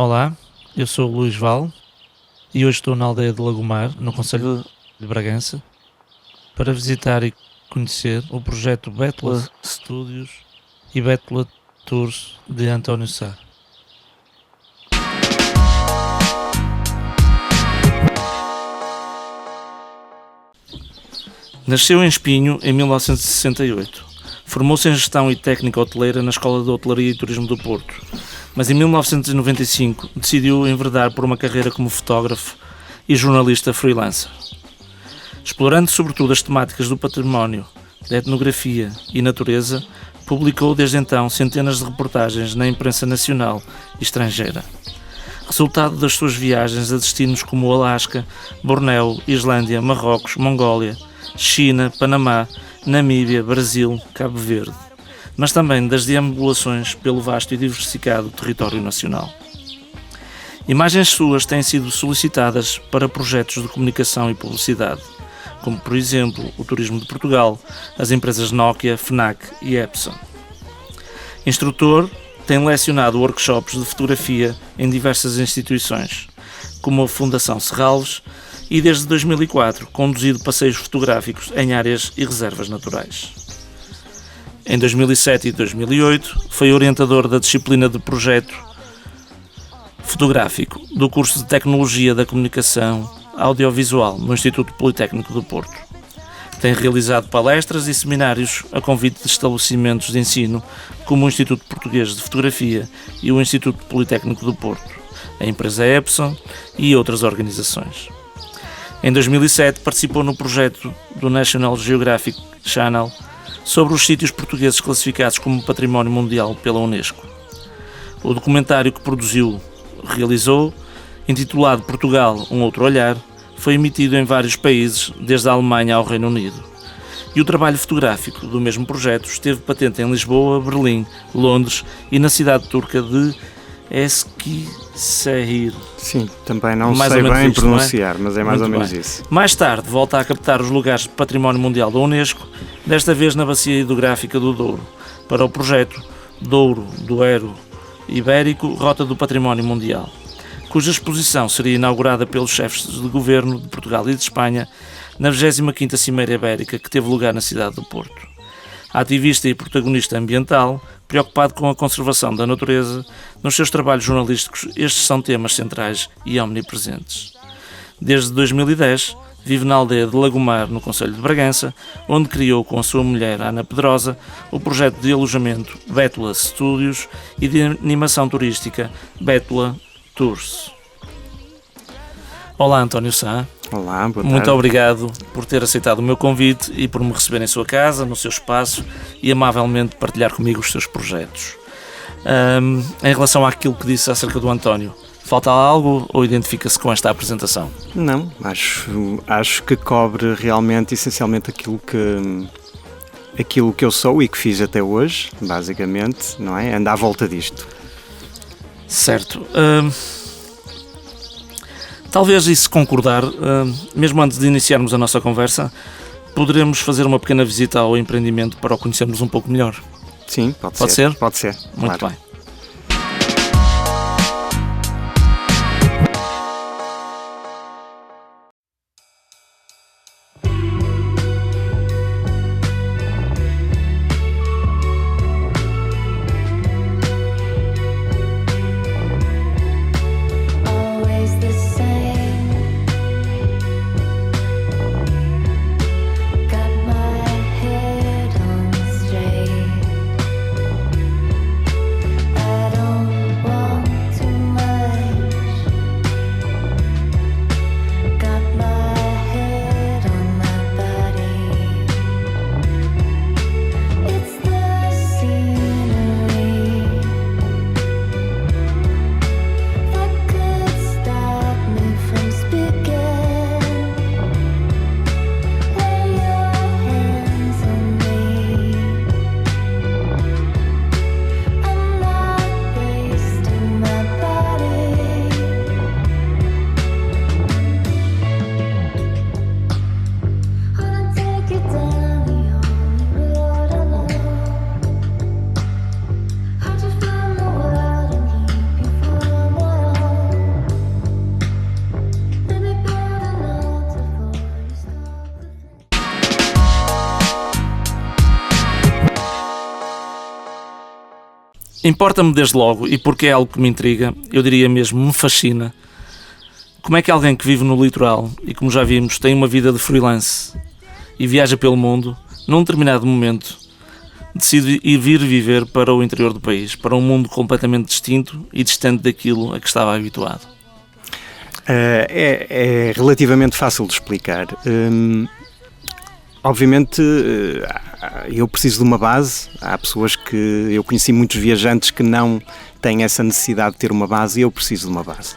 Olá, eu sou o Luís Val e hoje estou na aldeia de Lagomar, no concelho de Bragança, para visitar e conhecer o projeto Bétula Studios e Bétula Tours de António Sá. Nasceu em Espinho em 1968. Formou-se em Gestão e Técnica Hoteleira na Escola de Hotelaria e Turismo do Porto, mas em 1995 decidiu enverdar por uma carreira como fotógrafo e jornalista freelancer. Explorando sobretudo as temáticas do património, da etnografia e natureza, publicou desde então centenas de reportagens na imprensa nacional e estrangeira. Resultado das suas viagens a destinos como Alasca, Bornéu, Islândia, Marrocos, Mongólia, China, Panamá, Namíbia, Brasil, Cabo Verde, mas também das deambulações pelo vasto e diversificado território nacional. Imagens suas têm sido solicitadas para projetos de comunicação e publicidade, como por exemplo o Turismo de Portugal, as empresas Nokia, Fnac e Epson. Instrutor, tem lecionado workshops de fotografia em diversas instituições, como a Fundação Serralves, e desde 2004 conduzido passeios fotográficos em áreas e reservas naturais. Em 2007 e 2008 foi orientador da disciplina de projeto fotográfico do curso de Tecnologia da Comunicação Audiovisual no Instituto Politécnico do Porto. Tem realizado palestras e seminários a convite de estabelecimentos de ensino como o Instituto Português de Fotografia e o Instituto Politécnico do Porto, a empresa Epson e outras organizações. Em 2007 participou no projeto do National Geographic Channel sobre os sítios portugueses classificados como Património Mundial pela Unesco. O documentário que realizou, intitulado Portugal, um outro olhar, foi emitido em vários países, desde a Alemanha ao Reino Unido. E o trabalho fotográfico do mesmo projeto esteve patente em Lisboa, Berlim, Londres e na cidade turca de Eskişehir. Sim, também não sei bem pronunciar, mas é mais ou menos isso. Mais tarde volta a captar os lugares de Património Mundial da Unesco, desta vez na Bacia Hidrográfica do Douro, para o projeto Douro Ibérico, Rota do Património Mundial, cuja exposição seria inaugurada pelos chefes de governo de Portugal e de Espanha na 25ª Cimeira Ibérica, que teve lugar na cidade do Porto. Ativista e protagonista ambiental, preocupado com a conservação da natureza, nos seus trabalhos jornalísticos estes são temas centrais e omnipresentes. Desde 2010, vive na aldeia de Lagomar, no concelho de Bragança, onde criou com a sua mulher, Ana Pedrosa, o projeto de alojamento Bétula Studios e de animação turística Bétula Tours. Olá, António Sá. Olá, boa tarde. Muito obrigado por ter aceitado o meu convite e por me receber em sua casa, no seu espaço e amavelmente partilhar comigo os seus projetos. Em relação àquilo que disse acerca do António, falta algo ou identifica-se com esta apresentação? Não, acho que cobre realmente, essencialmente, aquilo que eu sou e que fiz até hoje, basicamente, não é? Anda à volta disto. Certo. Talvez, e se concordar, mesmo antes de iniciarmos a nossa conversa, poderemos fazer uma pequena visita ao empreendimento para o conhecermos um pouco melhor. Sim, pode ser. Pode ser, Muito claro. bem. Importa-me desde logo, e porque é algo que me intriga, eu diria mesmo, me fascina, como é que alguém que vive no litoral e, como já vimos, tem uma vida de freelance e viaja pelo mundo, num determinado momento, decide ir vir viver para o interior do país, para um mundo completamente distinto e distante daquilo a que estava habituado. É relativamente fácil de explicar. Obviamente, eu preciso de uma base. Há pessoas que... Eu conheci muitos viajantes que não têm essa necessidade de ter uma base, e eu preciso de uma base.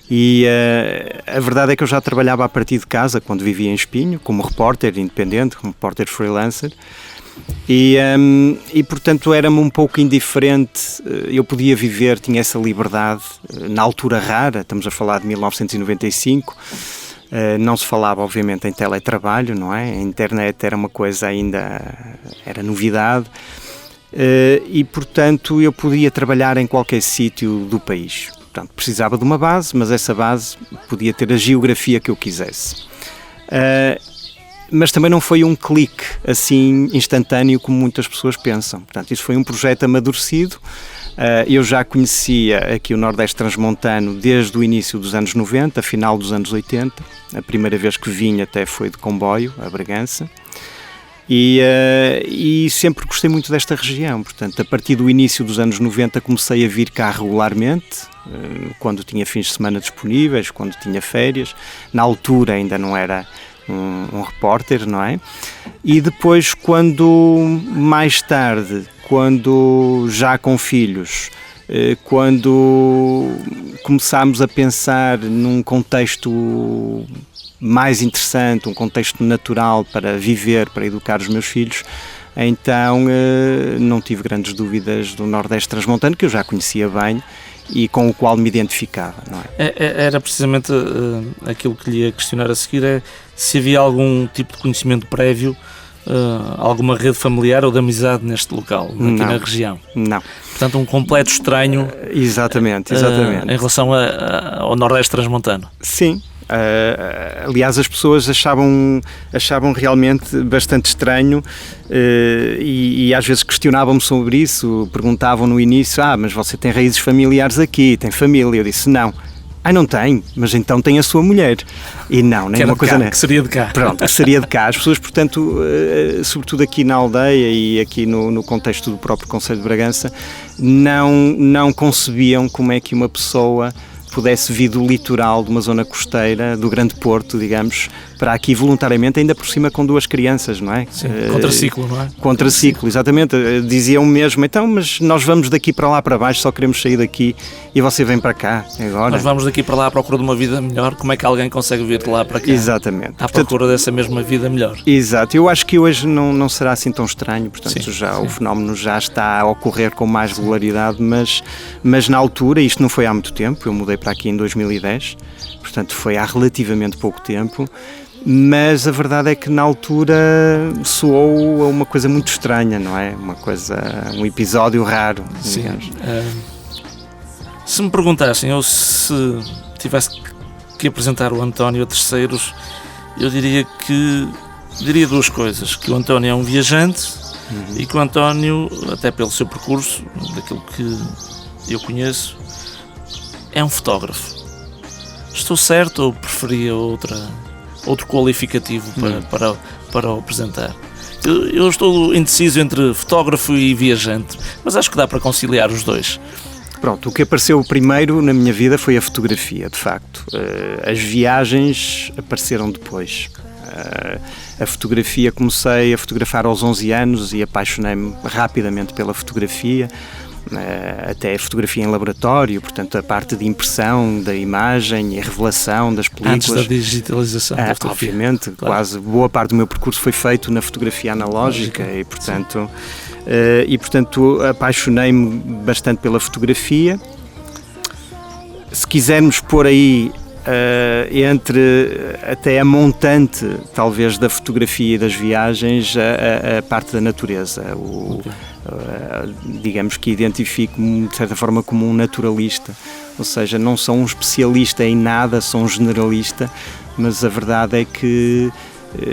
E a verdade é que eu já trabalhava a partir de casa, quando vivia em Espinho, como repórter independente, como repórter freelancer, e portanto era-me um pouco indiferente. Eu podia viver, tinha essa liberdade, na altura rara, estamos a falar de 1995, não se falava obviamente em teletrabalho, não é? A internet era uma coisa ainda, era novidade, e portanto eu podia trabalhar em qualquer sítio do país. Portanto, precisava de uma base, mas essa base podia ter a geografia que eu quisesse. Mas também não foi um clique assim instantâneo como muitas pessoas pensam. Portanto, isso foi um projeto amadurecido. Eu já conhecia aqui o Nordeste Transmontano desde o início dos anos 90, final dos anos 80. A primeira vez que vim até foi de comboio, a Bragança. E sempre gostei muito desta região. Portanto, a partir do início dos anos 90 comecei a vir cá regularmente, quando tinha fins de semana disponíveis, quando tinha férias. Na altura ainda não era um repórter, não é? E depois, mais tarde, quando já com filhos, quando começámos a pensar num contexto mais interessante, um contexto natural para viver, para educar os meus filhos, então não tive grandes dúvidas do Nordeste Transmontano, que eu já conhecia bem e com o qual me identificava, não é? Era precisamente aquilo que lhe ia questionar a seguir, se havia algum tipo de conhecimento prévio, alguma rede familiar ou de amizade neste local, aqui na região. Não. Portanto, um completo estranho. Exatamente. Em relação ao Nordeste Transmontano. Sim. Aliás, as pessoas achavam realmente bastante estranho, e às vezes questionavam-me sobre isso, perguntavam no início: mas você tem raízes familiares aqui, tem família? Eu disse: não. Não tem, mas então tem a sua mulher. E não, nem uma coisa... Que seria de cá. Pronto, que seria de cá. As pessoas, portanto, sobretudo aqui na aldeia e aqui no contexto do próprio Concelho de Bragança, não concebiam como é que uma pessoa pudesse vir do litoral, de uma zona costeira, do Grande Porto, digamos, para aqui voluntariamente, ainda por cima com 2 crianças, não é? Sim, contraciclo, não é? Contraciclo, exatamente. Diziam mesmo: então, mas nós vamos daqui para lá para baixo, só queremos sair daqui e você vem para cá agora. Nós vamos daqui para lá à procura de uma vida melhor, como é que alguém consegue vir de lá para cá? Exatamente. À procura dessa mesma vida melhor. Exato. Eu acho que hoje não será assim tão estranho, portanto sim. O fenómeno já está a ocorrer com mais regularidade, mas na altura, isto não foi há muito tempo, eu mudei para aqui em 2010, portanto foi há relativamente pouco tempo, mas a verdade é que na altura soou a uma coisa muito estranha, não é? Um episódio raro. Sim. Se me perguntassem, ou se tivesse que apresentar o António a terceiros, eu diria 2 coisas: que o António é um viajante, e que o António, até pelo seu percurso, daquilo que eu conheço, é um fotógrafo. Estou certo ou preferia outro qualificativo para o apresentar? Eu estou indeciso entre fotógrafo e viajante, mas acho que dá para conciliar os 2. Pronto, o que apareceu primeiro na minha vida foi a fotografia, de facto. As viagens apareceram depois. A fotografia, comecei a fotografar aos 11 anos e apaixonei-me rapidamente pela fotografia, até a fotografia em laboratório, portanto a parte de impressão da imagem e a revelação das películas. Antes da digitalização da fotografia. Obviamente, claro. Quase boa parte do meu percurso foi feito na fotografia analógica e portanto apaixonei-me bastante pela fotografia. Se quisermos pôr aí entre até a montante, talvez, da fotografia e das viagens, a parte da natureza. Digamos que identifico-me de certa forma como um naturalista, ou seja, não sou um especialista em nada, sou um generalista, mas a verdade é que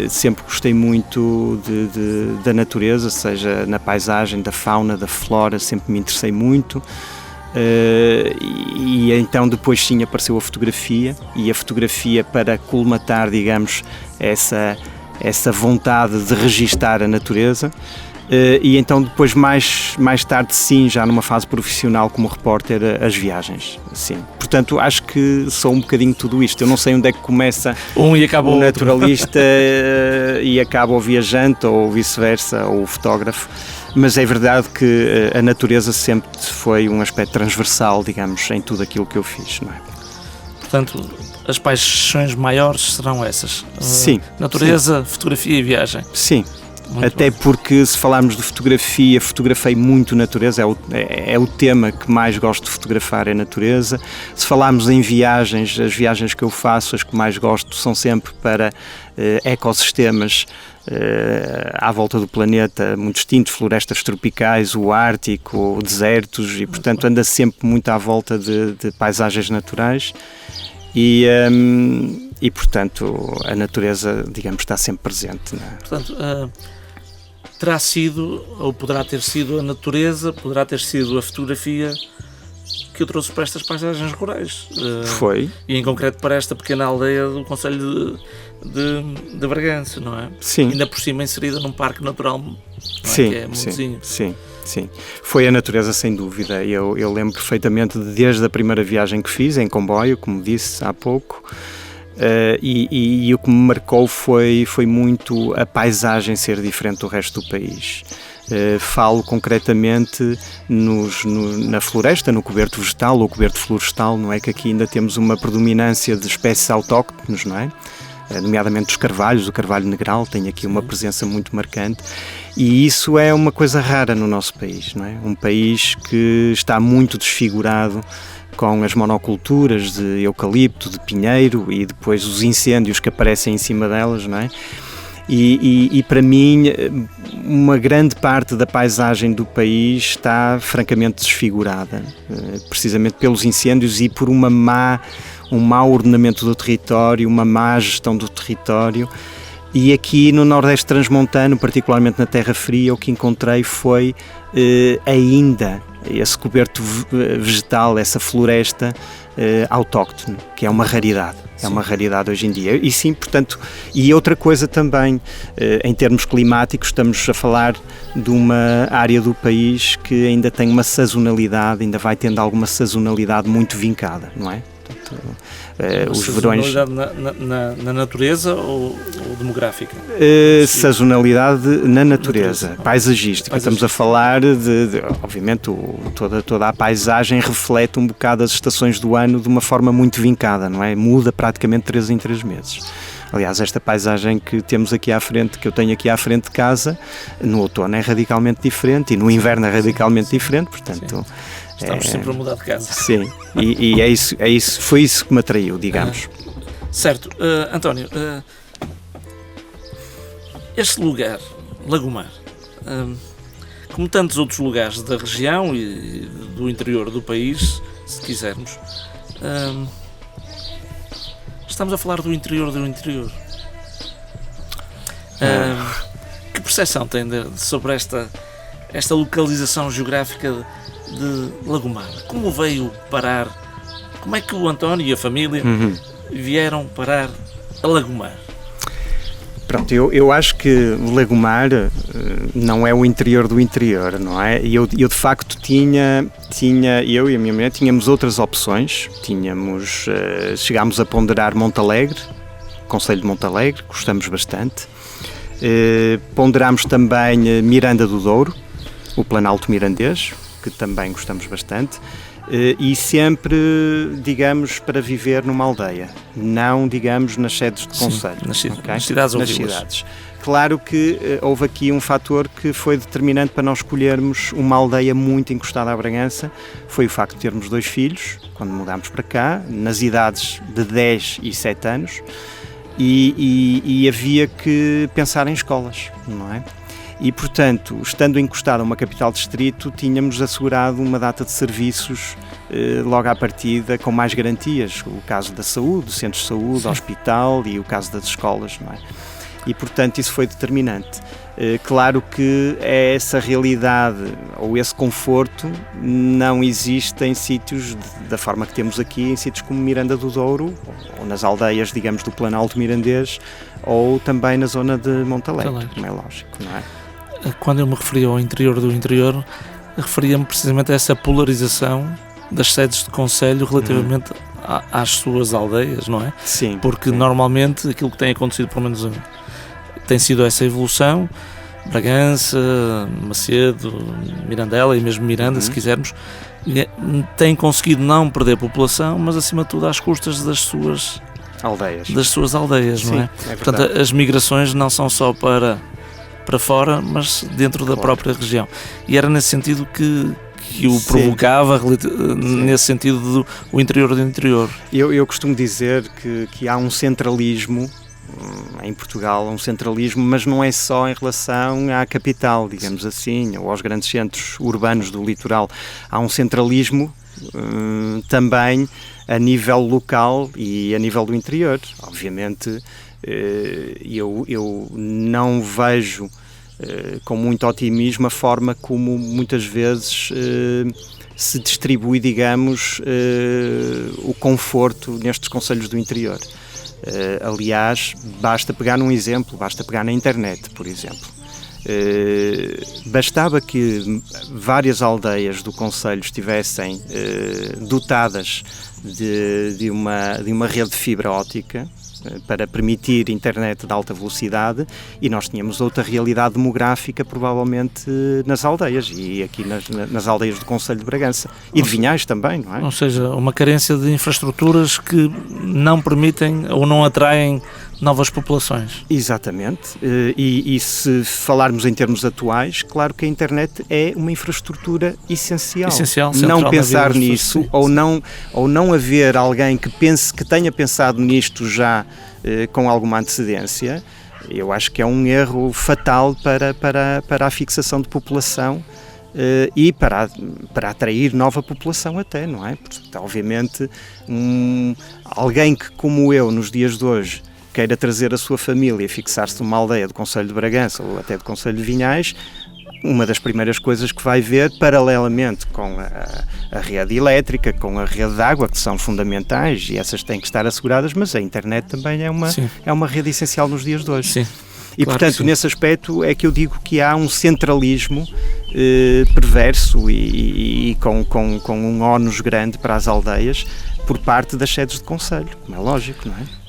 Sempre gostei muito da natureza, seja na paisagem, da fauna, da flora, sempre me interessei muito. E então depois sim apareceu a fotografia, e a fotografia para colmatar, digamos, essa vontade de registar a natureza. E então depois mais tarde sim, já numa fase profissional como repórter, as viagens, sim. Portanto, acho que sou um bocadinho tudo isto. Eu não sei onde é que começa e acaba o naturalista e acaba o viajante, ou vice-versa, ou o fotógrafo, mas é verdade que a natureza sempre foi um aspecto transversal, digamos, em tudo aquilo que eu fiz, não é? Portanto, as paixões maiores serão essas? Sim. Natureza, sim. Fotografia e viagem? Sim. Muito até bom. Porque se falarmos de fotografia, fotografei muito natureza, é o tema que mais gosto de fotografar, é natureza. Se falarmos em viagens, as viagens que eu faço, as que mais gosto são sempre para ecossistemas à volta do planeta, muito distintos, florestas tropicais, o Ártico, desertos, e portanto anda sempre muito à volta de paisagens naturais. E portanto a natureza, digamos, está sempre presente, não é? Portanto, terá sido, ou poderá ter sido a natureza, poderá ter sido a fotografia que eu trouxe para estas paisagens rurais. Foi. E em concreto para esta pequena aldeia do concelho de Bragança, não é? Sim. Ainda por cima inserida num parque natural, não é? Sim, Que é Montezinho. sim. Foi a natureza, sem dúvida. Eu lembro perfeitamente desde a primeira viagem que fiz, em comboio, como disse há pouco, e o que me marcou foi muito a paisagem ser diferente do resto do país. Falo concretamente na floresta, no coberto vegetal ou coberto florestal, não é? Que aqui ainda temos uma predominância de espécies autóctones, não é? Nomeadamente os carvalhos, o carvalho negral tem aqui uma presença muito marcante, e isso é uma coisa rara no nosso país, não é? Um país que está muito desfigurado com as monoculturas de eucalipto, de pinheiro, e depois os incêndios que aparecem em cima delas, não é? E para mim uma grande parte da paisagem do país está francamente desfigurada, precisamente pelos incêndios e por um mau ordenamento do território, uma má gestão do território. E aqui no Nordeste Transmontano, particularmente na Terra Fria, o que encontrei foi ainda esse coberto vegetal, essa floresta autóctone, que é uma raridade. É uma raridade hoje em dia. E sim, portanto, e outra coisa também, em termos climáticos, estamos a falar de uma área do país que ainda tem uma sazonalidade, ainda vai tendo alguma sazonalidade muito vincada, não é? Portanto, os verões... na natureza ou demográfica? Sazonalidade na natureza, paisagística. Estamos a falar obviamente, toda a paisagem reflete um bocado as estações do ano de uma forma muito vincada, não é? Muda praticamente 3 em 3 meses. Aliás, esta paisagem que temos aqui à frente, que eu tenho aqui à frente de casa, no outono é radicalmente diferente e no inverno é radicalmente diferente, portanto... Estamos sempre a mudar de casa. Sim, e é isso, foi isso que me atraiu, digamos. Certo. António, este lugar, Lagomar, como tantos outros lugares da região e do interior do país, se quisermos, estamos a falar do interior do interior. Que percepção tem sobre esta localização geográfica de Lagomar? Como veio parar? Como é que o António e a família vieram parar a Lagomar? Pronto, eu acho que Lagomar não é o interior do interior, não é? E eu de facto eu e a minha mulher tínhamos outras opções. Chegámos a ponderar Montalegre, Concelho de Montalegre, gostamos bastante. Ponderámos também Miranda do Douro, o Planalto Mirandês, que também gostamos bastante, e sempre, digamos, para viver numa aldeia, não, digamos, nas sedes de concelho. Nas cidades ou nas vilas. Cidades. Claro que houve aqui um fator que foi determinante para nós escolhermos uma aldeia muito encostada à Bragança, foi o facto de termos 2 filhos, quando mudámos para cá, nas idades de 10 e 7 anos, e havia que pensar em escolas, não é? E, portanto, estando encostado a uma capital distrito, tínhamos assegurado uma data de serviços logo à partida com mais garantias. O caso da saúde, do centro de saúde, hospital, e o caso das escolas, não é? e, portanto, isso foi determinante. Claro que essa realidade ou esse conforto não existe em sítios da forma que temos aqui, em sítios como Miranda do Douro, ou nas aldeias, digamos, do Planalto Mirandês, ou também na zona de Montalegre, como é lógico, não é? Quando eu me referi ao interior do interior, referia-me precisamente a essa polarização das sedes de concelho relativamente às suas aldeias, não é? Sim. Porque normalmente aquilo que tem acontecido, pelo menos tem sido essa evolução. Bragança, Macedo, Mirandela e mesmo Miranda, se quisermos, tem conseguido não perder população, mas acima de tudo às custas das suas aldeias, Sim, não é? Portanto, as migrações não são só para fora, mas dentro da própria região. E era nesse sentido que o provocava, nesse sentido do interior do interior. Eu costumo dizer que há um centralismo em Portugal, um centralismo, mas não é só em relação à capital, digamos assim, ou aos grandes centros urbanos do litoral. Há um centralismo também a nível local e a nível do interior. Obviamente, eu não vejo com muito otimismo a forma como muitas vezes se distribui, digamos, o conforto nestes concelhos do interior. Aliás, basta pegar num exemplo, basta pegar na internet, por exemplo. Bastava que várias aldeias do concelho estivessem dotadas de uma rede de fibra óptica para permitir internet de alta velocidade, e nós tínhamos outra realidade demográfica provavelmente nas aldeias, e aqui nas aldeias do concelho de Bragança e de Vinhais também, não é? Ou seja, uma carência de infraestruturas que não permitem ou não atraem novas populações. Exatamente, e se falarmos em termos atuais, claro que a internet é uma infraestrutura essencial. Não pensar nisso, ou não haver alguém que tenha pensado nisto já com alguma antecedência, eu acho que é um erro fatal para a fixação de população e para atrair nova população até, não é? Porque, obviamente, alguém que, como eu, nos dias de hoje, queira trazer a sua família e fixar-se numa aldeia do concelho de Bragança ou até do concelho de Vinhais, uma das primeiras coisas que vai ver, paralelamente com a rede elétrica, com a rede de água, que são fundamentais e essas têm que estar asseguradas, mas a internet também é uma rede essencial nos dias de hoje. Sim. E, claro, portanto, nesse aspecto é que eu digo que há um centralismo perverso e com um ónus grande para as aldeias por parte das sedes de concelho, como é lógico, não é?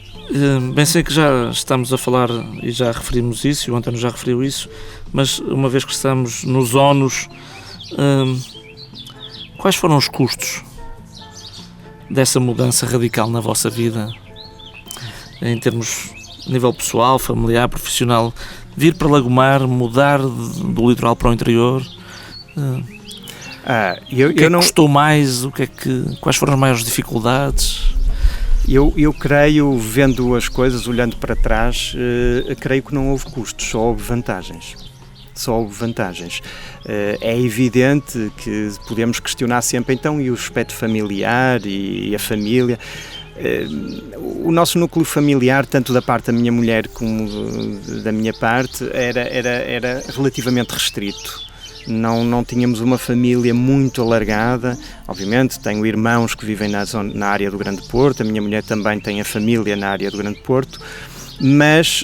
Bem, sei que já estamos a falar e já referimos isso, e o António já referiu isso, mas uma vez que estamos nos ónus, quais foram os custos dessa mudança radical na vossa vida, em termos a nível pessoal, familiar, profissional, vir para Lagomar, mudar do litoral para o interior? O que custou mais? Quais foram as maiores dificuldades? Eu creio, vendo as coisas, olhando para trás, creio que não houve custos, só houve vantagens. É evidente que podemos questionar sempre, então, e o aspecto familiar e a família? O nosso núcleo familiar, tanto da parte da minha mulher como da minha parte, era relativamente restrito. Não tínhamos uma família muito alargada. Obviamente tenho irmãos que vivem na área do Grande Porto, a minha mulher também tem a família na área do Grande Porto, mas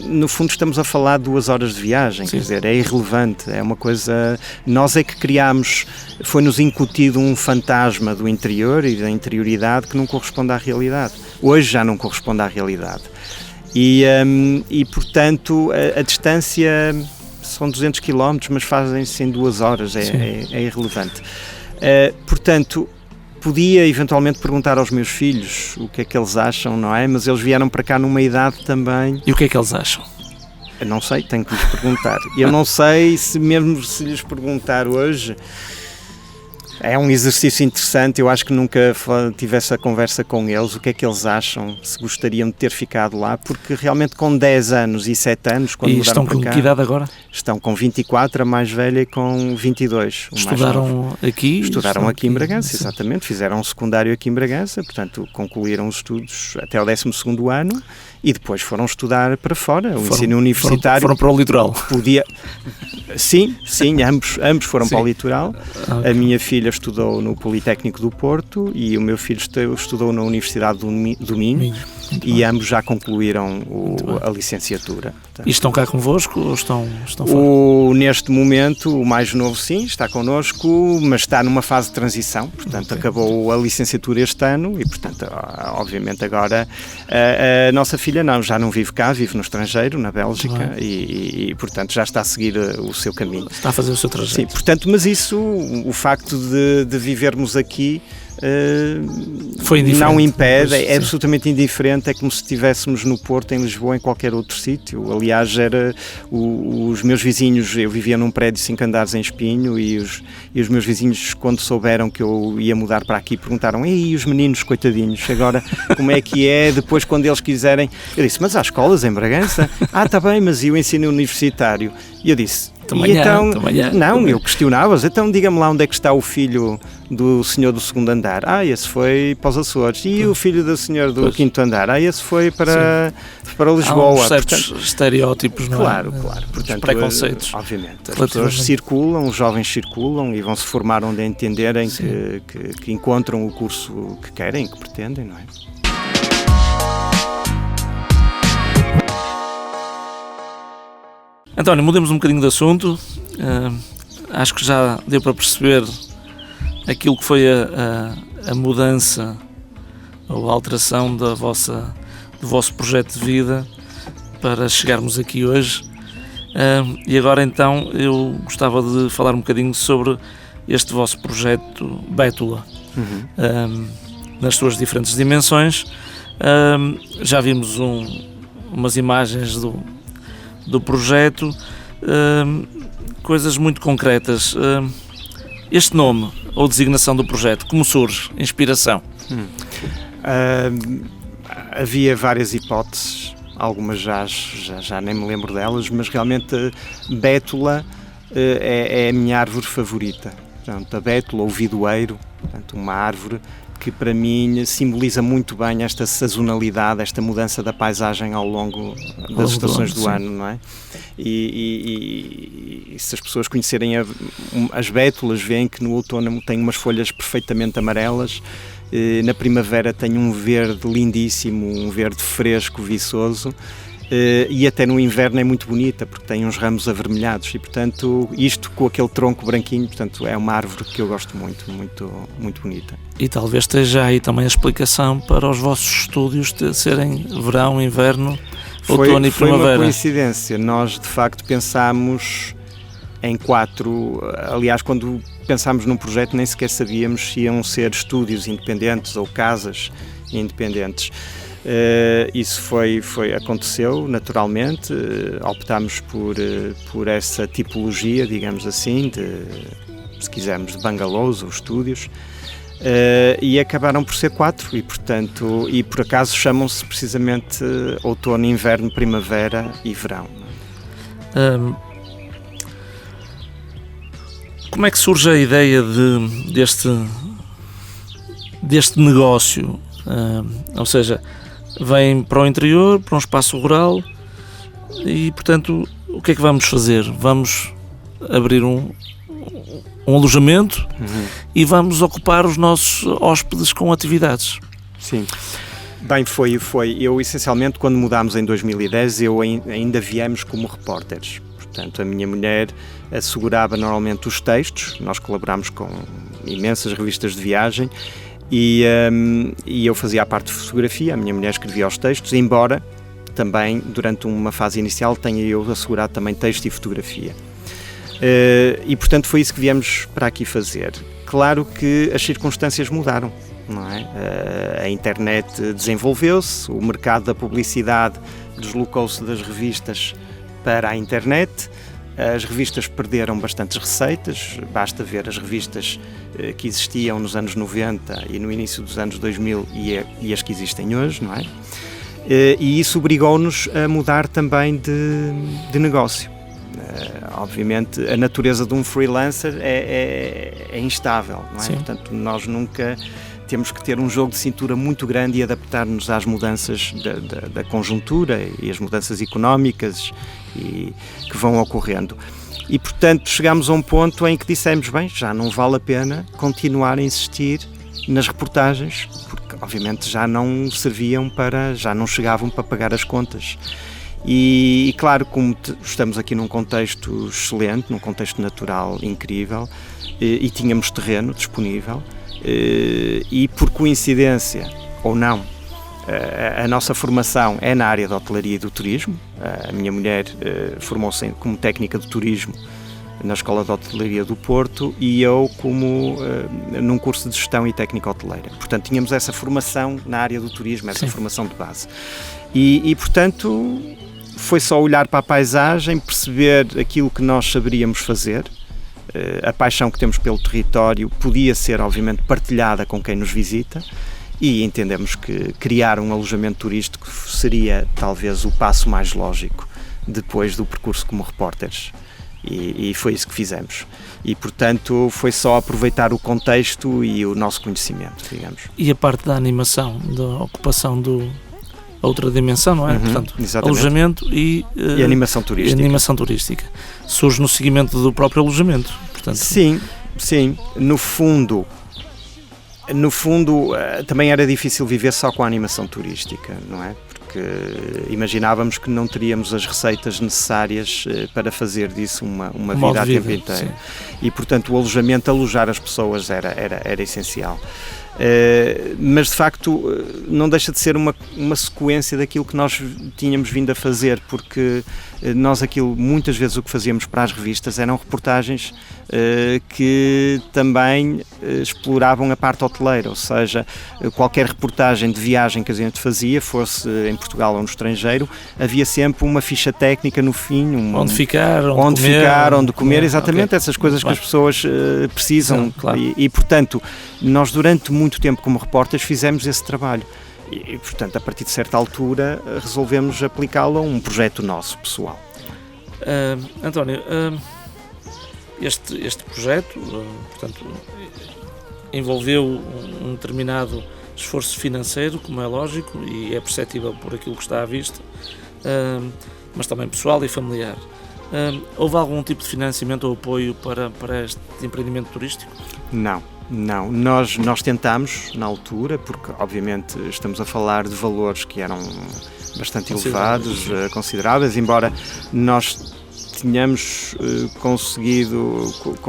no fundo estamos a falar de 2 horas de viagem. Sim. Quer dizer, é irrelevante, é uma coisa... Nós é que criámos, foi-nos incutido um fantasma do interior e da interioridade que não corresponde à realidade. Hoje já não corresponde à realidade. E portanto, a distância... São 200 km, mas fazem-se em 2 horas, é irrelevante. Portanto, podia eventualmente perguntar aos meus filhos o que é que eles acham, não é? Mas eles vieram para cá numa idade também... E o que é que eles acham? Eu não sei, tenho que lhes perguntar. Eu não sei se lhes perguntar hoje... É um exercício interessante, eu acho que nunca tive essa conversa com eles, o que é que eles acham, se gostariam de ter ficado lá, porque realmente com 10 anos e 7 anos, quando mudaram para cá... E estão com que idade agora? Estão com 24, a mais velha, e com 22. Estudaram aqui? Estudaram aqui em Bragança, exatamente, fizeram um secundário aqui em Bragança, portanto concluíram os estudos até o 12º ano, e depois foram estudar para fora, o ensino universitário. Foram para o litoral? Sim, ambos foram para o litoral. Okay. A minha filha estudou no Politécnico do Porto e o meu filho estudou na Universidade do Minho. E ambos já concluíram a licenciatura. E estão cá convosco ou estão fora? Neste momento, o mais novo sim, está connosco, mas está numa fase de transição, portanto acabou a licenciatura este ano e, portanto, obviamente agora a nossa filha já não vive cá, vive no estrangeiro, na Bélgica, e portanto já está a seguir o seu caminho. Está a fazer o seu trajeto. Sim, portanto, mas isso, o facto de vivermos aqui, não impede, é absolutamente indiferente, é como se estivéssemos no Porto, em Lisboa, em qualquer outro sítio. Aliás, os meus vizinhos, eu vivia num prédio de 5 andares em Espinho e os meus vizinhos, quando souberam que eu ia mudar para aqui, perguntaram: "E os meninos, coitadinhos, agora como é que é?" Depois, quando eles quiserem, eu disse: "Mas há escolas em Bragança?" Está bem, mas e o ensino universitário?" E eu disse: eu questionava-os, então diga-me lá onde é que está o filho do senhor do segundo andar. Esse foi para os Açores. E o filho do senhor do quinto andar? Esse foi para Lisboa. Há certos estereótipos, não é? Claro. Portanto, preconceitos. Obviamente. As pessoas circulam, os jovens circulam e vão se formar onde entenderem que encontram o curso que querem, que pretendem, não é? António, mudemos um bocadinho de assunto. Acho que já deu para perceber aquilo que foi a mudança ou a alteração do vosso projeto de vida para chegarmos aqui hoje. E agora então eu gostava de falar um bocadinho sobre este vosso projeto Bétula, nas suas diferentes dimensões. Já vimos umas imagens do projeto, coisas muito concretas. Este nome ou designação do projeto, como surge? Inspiração? Havia várias hipóteses, algumas já nem me lembro delas, mas realmente Bétula é a minha árvore favorita. Portanto, a Bétula, o vidoeiro, portanto, uma árvore que para mim simboliza muito bem esta sazonalidade, esta mudança da paisagem ao longo das estações do ano, não é? E se as pessoas conhecerem as bétulas, veem que no outono tem umas folhas perfeitamente amarelas, na primavera tem um verde lindíssimo, um verde fresco, viçoso, e até no inverno é muito bonita, porque tem uns ramos avermelhados e, portanto, isto com aquele tronco branquinho, portanto, é uma árvore que eu gosto muito, muito, muito bonita. E talvez esteja aí também a explicação para os vossos estúdios serem verão, inverno, outono e primavera. Foi uma coincidência, nós de facto pensámos em 4, aliás, quando pensámos num projeto nem sequer sabíamos se iam ser estúdios independentes ou casas independentes. Isso aconteceu naturalmente, optámos por essa tipologia, digamos assim, se quisermos, de bungalows ou estúdios, e acabaram por ser 4 e, portanto, e por acaso chamam-se precisamente outono, inverno, primavera e verão. Como é que surge a ideia deste negócio? Ou seja, vem para o interior, para um espaço rural e, portanto, o que é que vamos fazer? Vamos abrir um alojamento e vamos ocupar os nossos hóspedes com atividades. Sim. Bem, foi. Eu, essencialmente, quando mudámos em 2010, ainda viemos como repórteres. Portanto, a minha mulher assegurava normalmente os textos, nós colaborámos com imensas revistas de viagem, e eu fazia a parte de fotografia, a minha mulher escrevia os textos, embora também, durante uma fase inicial, tenha eu assegurado também texto e fotografia. E, portanto, foi isso que viemos para aqui fazer. Claro que as circunstâncias mudaram, não é? A internet desenvolveu-se, o mercado da publicidade deslocou-se das revistas para a internet. As revistas perderam bastantes receitas, basta ver as revistas que existiam nos anos 90 e no início dos anos 2000 e as que existem hoje, não é? E isso obrigou-nos a mudar também de negócio. Obviamente, a natureza de um freelancer é instável, não é? Sim. Portanto, nós nunca temos que ter um jogo de cintura muito grande e adaptar-nos às mudanças da conjuntura e as mudanças económicas que vão ocorrendo. E, portanto, chegámos a um ponto em que dissemos, bem, já não vale a pena continuar a insistir nas reportagens, porque, obviamente, já não chegavam para pagar as contas. E claro, como estamos aqui num contexto excelente, num contexto natural incrível, e tínhamos terreno disponível, e por coincidência, ou não, a nossa formação é na área da hotelaria e do turismo. A minha mulher formou-se como técnica de turismo na Escola de Hotelaria do Porto e eu num curso de gestão e técnica hoteleira. Portanto, tínhamos essa formação na área do turismo, essa formação de base. E, portanto, foi só olhar para a paisagem, perceber aquilo que nós saberíamos fazer. A paixão que temos pelo território podia ser, obviamente, partilhada com quem nos visita. E entendemos que criar um alojamento turístico seria talvez o passo mais lógico depois do percurso como repórteres. E foi isso que fizemos. E, portanto, foi só aproveitar o contexto e o nosso conhecimento, digamos. E a parte da animação, da ocupação a outra dimensão, não é? Portanto, exatamente. Alojamento e animação turística. E animação turística. Surge no seguimento do próprio alojamento. Portanto... Sim. No fundo, também era difícil viver só com a animação turística, não é? Porque imaginávamos que não teríamos as receitas necessárias para fazer disso uma vida a tempo inteiro. Sim. E, portanto, o alojamento, alojar as pessoas era essencial. Mas, de facto, não deixa de ser uma sequência daquilo que nós tínhamos vindo a fazer, porque nós muitas vezes o que fazíamos para as revistas eram reportagens que também exploravam a parte hoteleira, ou seja, qualquer reportagem de viagem que a gente fazia, fosse em Portugal ou no estrangeiro, havia sempre uma ficha técnica no fim, onde ficar, onde comer, exatamente, okay. Essas coisas que as pessoas precisam. Sim, claro. E, portanto, nós durante muito tempo como repórteres fizemos esse trabalho. E, portanto, a partir de certa altura resolvemos aplicá-lo a um projeto nosso, pessoal. António, este projeto, portanto, envolveu um determinado esforço financeiro, como é lógico, e é perceptível por aquilo que está à vista, mas também pessoal e familiar. Houve algum tipo de financiamento ou apoio para este empreendimento turístico? Não. Nós tentámos na altura, porque obviamente estamos a falar de valores que eram bastante elevados, consideráveis, embora nós tínhamos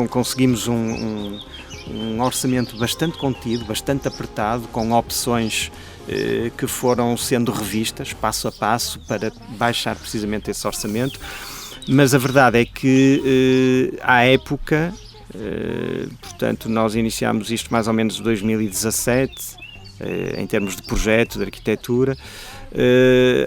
conseguimos um orçamento bastante contido, bastante apertado, com opções que foram sendo revistas passo a passo para baixar precisamente esse orçamento, mas a verdade é que à época, portanto, nós iniciámos isto mais ou menos em 2017, em termos de projeto, de arquitetura.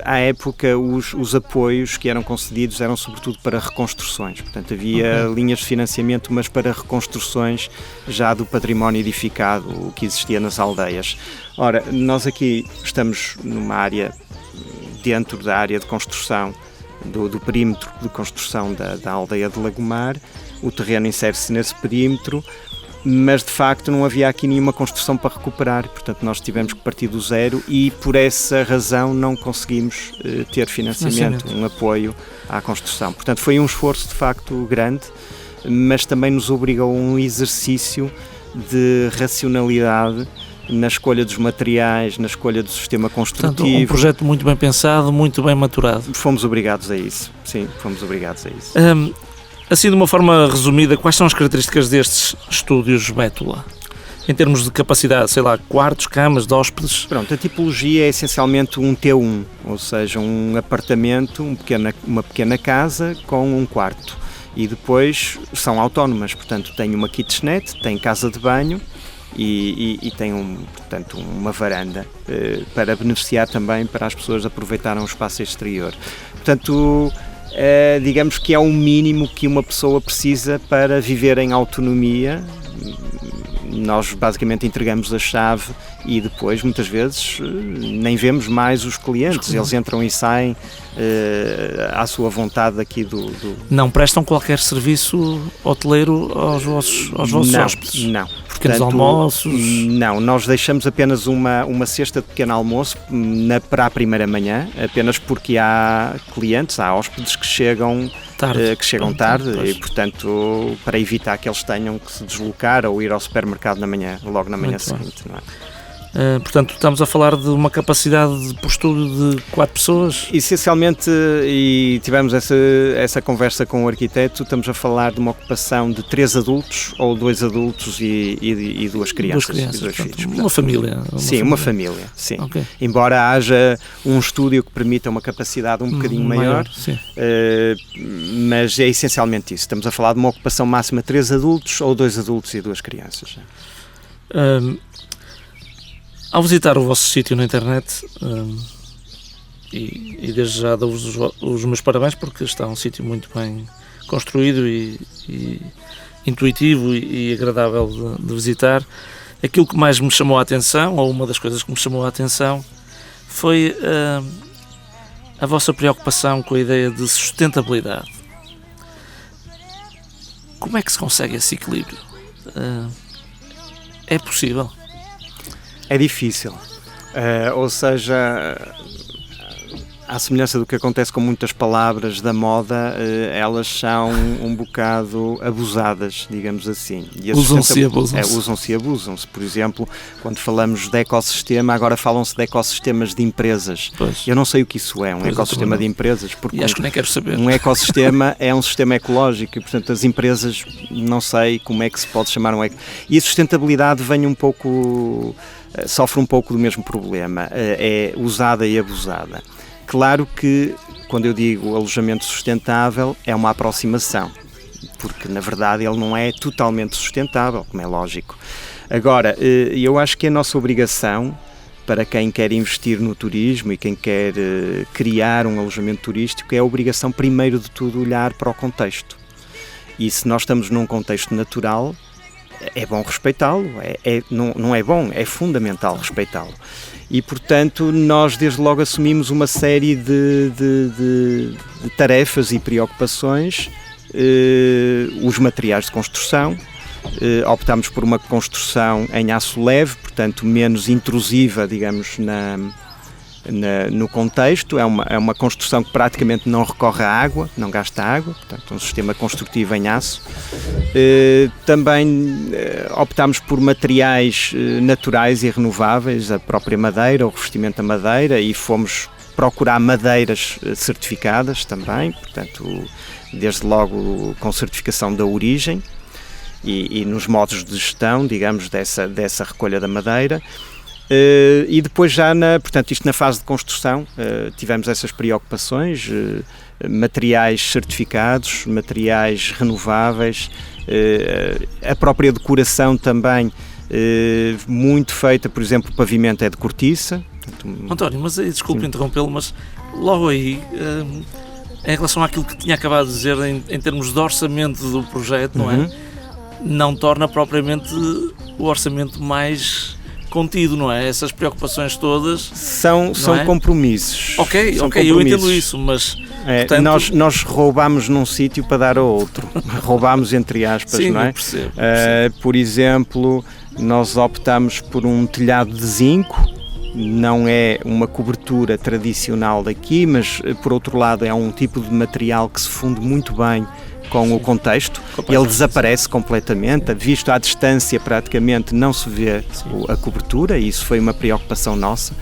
À época, os apoios que eram concedidos eram sobretudo para reconstruções, portanto havia linhas de financiamento, mas para reconstruções já do património edificado, o que existia nas aldeias. Ora, nós aqui estamos numa área, dentro da área de construção, do perímetro de construção da aldeia de Lagomar. O terreno insere-se nesse perímetro, mas de facto não havia aqui nenhuma construção para recuperar, portanto nós tivemos que partir do zero e por essa razão não conseguimos ter financiamento, um apoio à construção. Portanto foi um esforço de facto grande, mas também nos obrigou a um exercício de racionalidade na escolha dos materiais, na escolha do sistema construtivo. Portanto, um projeto muito bem pensado, muito bem maturado. Fomos obrigados a isso, sim, fomos obrigados a isso. Assim, de uma forma resumida, quais são as características destes estúdios Bétula? Em termos de capacidade, sei lá, quartos, camas, de hóspedes? Pronto, a tipologia é essencialmente um T1, ou seja, um apartamento, uma pequena casa com um quarto. E depois são autónomas, portanto tem uma kitchenette, tem casa de banho e tem portanto, uma varanda para beneficiar também para as pessoas aproveitarem o espaço exterior. Portanto, digamos que é o mínimo que uma pessoa precisa para viver em autonomia. Nós basicamente entregamos a chave e depois muitas vezes nem vemos mais os clientes, eles entram e saem à sua vontade aqui do... Não prestam qualquer serviço hoteleiro aos vossos hóspedes? Não, por Pequenos almoços? Não, nós deixamos apenas uma cesta de pequeno almoço para a primeira manhã, apenas porque há clientes, há hóspedes que chegam tarde e, portanto, para evitar que eles tenham que se deslocar ou ir ao supermercado logo na manhã seguinte. Não é? Portanto, estamos a falar de uma capacidade de postulo de 4 pessoas? Essencialmente, e tivemos essa conversa com o arquiteto, estamos a falar de uma ocupação de 3 adultos ou 2 adultos e 2 crianças. E 2 portanto, filhos. Uma família. Uma família, sim. Okay. Embora haja um estúdio que permita uma capacidade um bocadinho maior, mas é essencialmente isso. Estamos a falar de uma ocupação máxima de 3 adultos ou 2 adultos e 2 crianças. Ao visitar o vosso sítio na internet, e desde já dou-vos os meus parabéns, porque está um sítio muito bem construído e intuitivo e agradável de visitar, aquilo que mais me chamou a atenção, ou uma das coisas que me chamou a atenção, foi a vossa preocupação com a ideia de sustentabilidade. Como é que se consegue esse equilíbrio? É possível? É difícil, ou seja, à semelhança do que acontece com muitas palavras da moda, elas são um bocado abusadas, digamos assim. Usam-se e abusam-se. Usam-se e abusam-se. Por exemplo, quando falamos de ecossistema, agora falam-se de ecossistemas de empresas. Pois. Eu não sei o que isso é, ecossistema de empresas. Porque e acho que nem quero saber. Um ecossistema é um sistema ecológico e, portanto, as empresas, não sei como é que se pode chamar E a sustentabilidade vem sofre um pouco do mesmo problema, é usada e abusada. Claro que, quando eu digo alojamento sustentável, é uma aproximação, porque na verdade ele não é totalmente sustentável, como é lógico. Agora, eu acho que a nossa obrigação, para quem quer investir no turismo e quem quer criar um alojamento turístico, é a obrigação, primeiro de tudo, olhar para o contexto. E se nós estamos num contexto natural, é bom respeitá-lo, não é bom, é fundamental respeitá-lo. E, portanto, nós desde logo assumimos uma série de tarefas e preocupações, os materiais de construção, optámos por uma construção em aço leve, portanto menos intrusiva, digamos, no contexto. É uma construção que praticamente não recorre à água, não gasta água, portanto um sistema construtivo em aço. Também optámos por materiais naturais e renováveis, a própria madeira, o revestimento da madeira, e fomos procurar madeiras certificadas também, portanto desde logo com certificação da origem e nos modos de gestão, digamos, dessa recolha da madeira. E depois já, portanto, isto na fase de construção, tivemos essas preocupações, materiais certificados, materiais renováveis, a própria decoração também, muito feita, por exemplo, o pavimento é de cortiça. António, mas aí, desculpe interrompê-lo, mas logo aí, em relação àquilo que tinha acabado de dizer em termos de orçamento do projeto, não é? Não torna propriamente o orçamento mais contido, não é? Essas preocupações todas são compromissos. Ok, eu entendo isso, mas portanto... nós roubámos num sítio para dar ao outro. Roubámos entre aspas. Sim, não é? Eu percebo. Por exemplo, nós optámos por um telhado de zinco. Não é uma cobertura tradicional daqui, mas por outro lado é um tipo de material que se funde muito bem com o contexto. Ele desaparece completamente, visto à distância praticamente não se vê a cobertura, e isso foi uma preocupação nossa.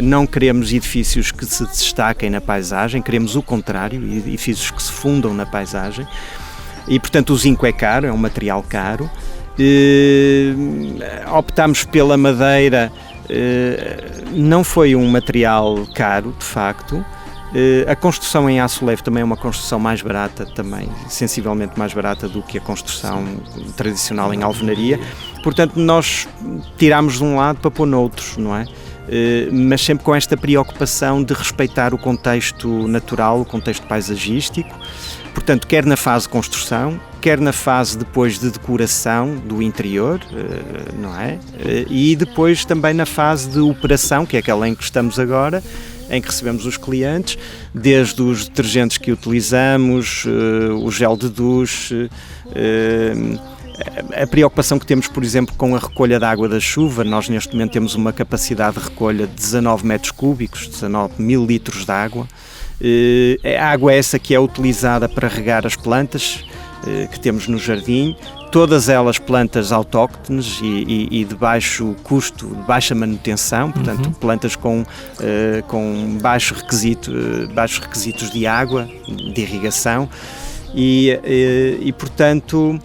Não queremos edifícios que se destaquem na paisagem, queremos o contrário, edifícios que se fundam na paisagem, e portanto o zinco é caro, é um material caro. Optámos pela madeira, não foi um material caro, de facto. A construção em aço leve também é uma construção mais barata, também sensivelmente mais barata do que a construção tradicional em alvenaria. Portanto, nós tirámos de um lado para pôr no outro, não é? Mas sempre com esta preocupação de respeitar o contexto natural, o contexto paisagístico. Portanto, quer na fase de construção, quer na fase depois de decoração do interior, não é? E depois também na fase de operação, que é aquela em que estamos agora, em que recebemos os clientes, desde os detergentes que utilizamos, o gel de duche, A preocupação que temos, por exemplo, com a recolha da água da chuva, nós neste momento temos uma capacidade de recolha de 19 metros cúbicos, 19 mil litros de água. A água é essa que é utilizada para regar as plantas que temos no jardim, todas elas plantas autóctones e de baixo custo, de baixa manutenção, portanto plantas com baixos requisitos de água, de irrigação e portanto,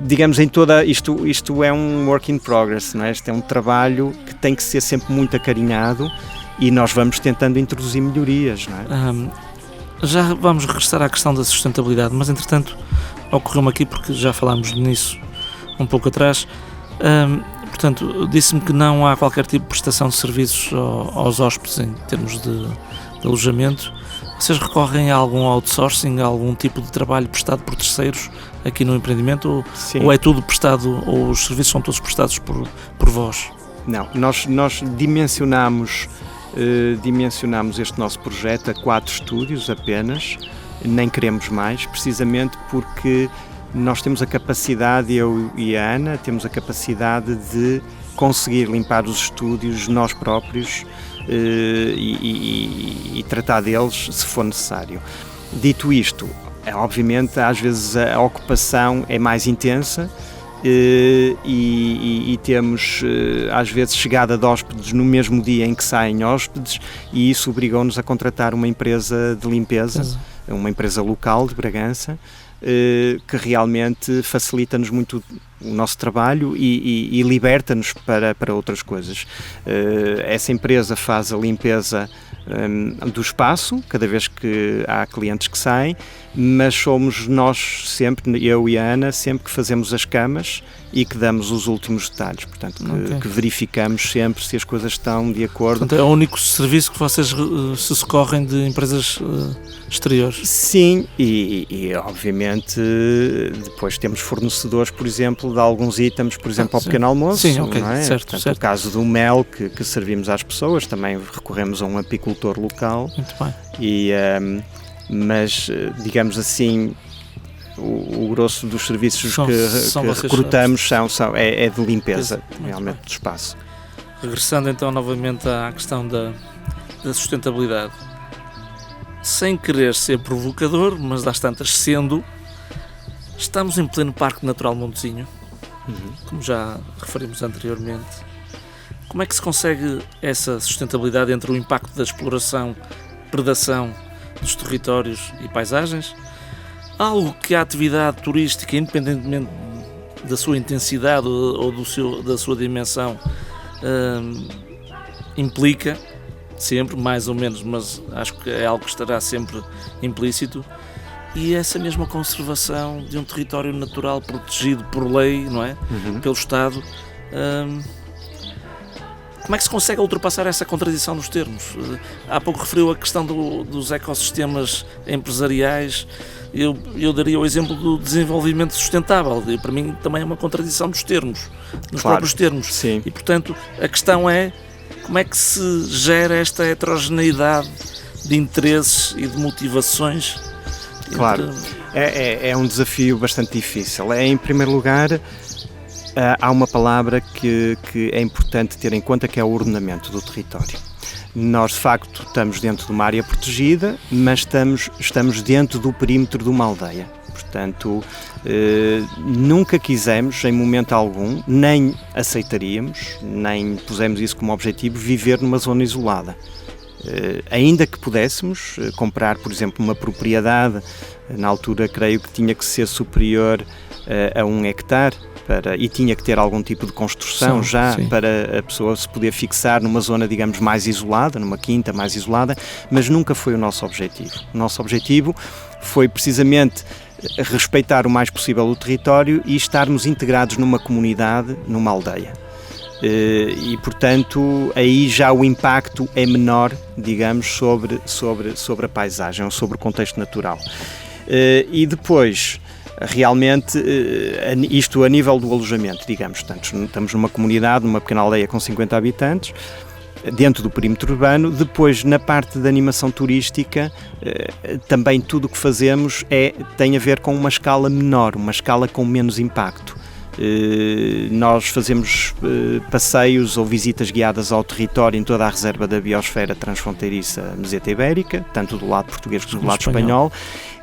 digamos, em toda isto é um work in progress, não é? Este é um trabalho que tem que ser sempre muito acarinhado e nós vamos tentando introduzir melhorias, não é? Já vamos regressar à questão da sustentabilidade, mas entretanto ocorreu-me aqui, porque já falámos nisso um pouco atrás, portanto, disse-me que não há qualquer tipo de prestação de serviços aos hóspedes em termos de alojamento. Vocês recorrem a algum outsourcing, a algum tipo de trabalho prestado por terceiros aqui no empreendimento, ou é tudo prestado, ou os serviços são todos prestados por vós? Não, nós dimensionamos este nosso projeto a 4 estúdios apenas, nem queremos mais, precisamente porque nós temos a capacidade, eu e a Ana, temos a capacidade de conseguir limpar os estúdios nós próprios e tratar deles se for necessário. Dito isto, obviamente às vezes a ocupação é mais intensa e temos às vezes chegada de hóspedes no mesmo dia em que saem hóspedes e isso obrigou-nos a contratar uma empresa de limpeza, uma empresa local de Bragança, que realmente facilita-nos muito o nosso trabalho e liberta-nos para outras coisas. Essa empresa faz a limpeza do espaço, cada vez que há clientes que saem, mas somos nós sempre, eu e a Ana, sempre que fazemos as camas e que damos os últimos detalhes, portanto, que verificamos sempre se as coisas estão de acordo. Portanto, é o único serviço que vocês se socorrem de empresas exteriores? Sim, e obviamente depois temos fornecedores, por exemplo, de alguns itens, por exemplo, ao pequeno almoço. Sim, ok, não é? Certo, portanto, certo. O caso do mel que servimos às pessoas, também recorremos a um apicultor local. Muito bem. Mas, digamos assim, o grosso dos serviços que recrutamos é de limpeza, realmente, do espaço. Regressando então novamente à questão da sustentabilidade, sem querer ser provocador, mas das tantas sendo, estamos em pleno Parque Natural Montezinho, como já referimos anteriormente. Como é que se consegue essa sustentabilidade entre o impacto da exploração, predação dos territórios e paisagens? Algo que a atividade turística, independentemente da sua intensidade ou da sua dimensão, implica, sempre, mais ou menos, mas acho que é algo que estará sempre implícito, e essa mesma conservação de um território natural protegido por lei, não é? Pelo Estado. Como é que se consegue ultrapassar essa contradição nos termos? Há pouco referiu a questão dos ecossistemas empresariais. Eu daria o exemplo do desenvolvimento sustentável. Para mim também é uma contradição dos termos, nos próprios termos. Sim. E, portanto, a questão é como é que se gera esta heterogeneidade de interesses e de motivações. Claro, é um desafio bastante difícil. Em primeiro lugar, há uma palavra que é importante ter em conta, que é o ordenamento do território. Nós, de facto, estamos dentro de uma área protegida, mas estamos dentro do perímetro de uma aldeia. Portanto, nunca quisemos, em momento algum, nem aceitaríamos, nem pusemos isso como objetivo, viver numa zona isolada. Ainda que pudéssemos comprar, por exemplo, uma propriedade, na altura creio que tinha que ser superior a 1 hectare, e tinha que ter algum tipo de construção para a pessoa se poder fixar numa zona, digamos, mais isolada, numa quinta mais isolada, mas nunca foi o nosso objetivo. O nosso objetivo foi precisamente respeitar o mais possível o território e estarmos integrados numa comunidade, numa aldeia. E, portanto, aí já o impacto é menor, digamos, sobre a paisagem, ou sobre o contexto natural. E depois, realmente, isto a nível do alojamento, digamos, portanto, estamos numa comunidade, numa pequena aldeia com 50 habitantes, dentro do perímetro urbano. Depois, na parte da animação turística, também tudo o que fazemos tem a ver com uma escala menor, uma escala com menos impacto. Nós fazemos passeios ou visitas guiadas ao território em toda a reserva da biosfera transfronteiriça meseta ibérica, tanto do lado português como do lado espanhol,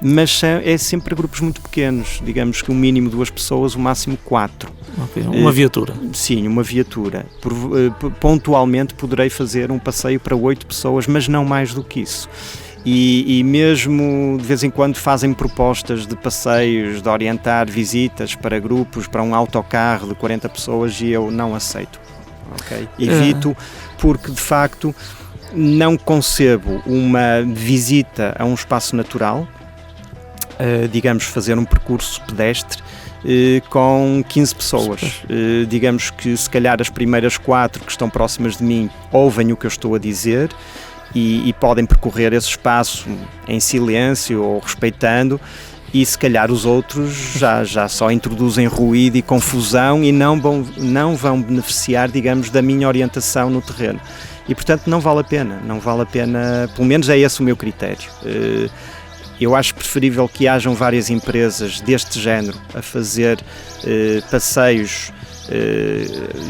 mas é sempre grupos muito pequenos, digamos que o mínimo 2 pessoas, o máximo 4. Okay. Uma viatura? Sim, uma viatura. Pontualmente poderei fazer um passeio para 8 pessoas, mas não mais do que isso. E mesmo de vez em quando fazem propostas de passeios, de orientar visitas para grupos, para um autocarro de 40 pessoas e eu não aceito. Okay? Evito, porque de facto não concebo uma visita a um espaço natural, digamos fazer um percurso pedestre, com 15 pessoas. Digamos que se calhar as primeiras 4 que estão próximas de mim ouvem o que eu estou a dizer, e podem percorrer esse espaço em silêncio ou respeitando, e se calhar os outros já só introduzem ruído e confusão e não vão beneficiar, digamos, da minha orientação no terreno. E portanto não vale a pena, pelo menos é esse o meu critério. Eu acho preferível que hajam várias empresas deste género a fazer passeios,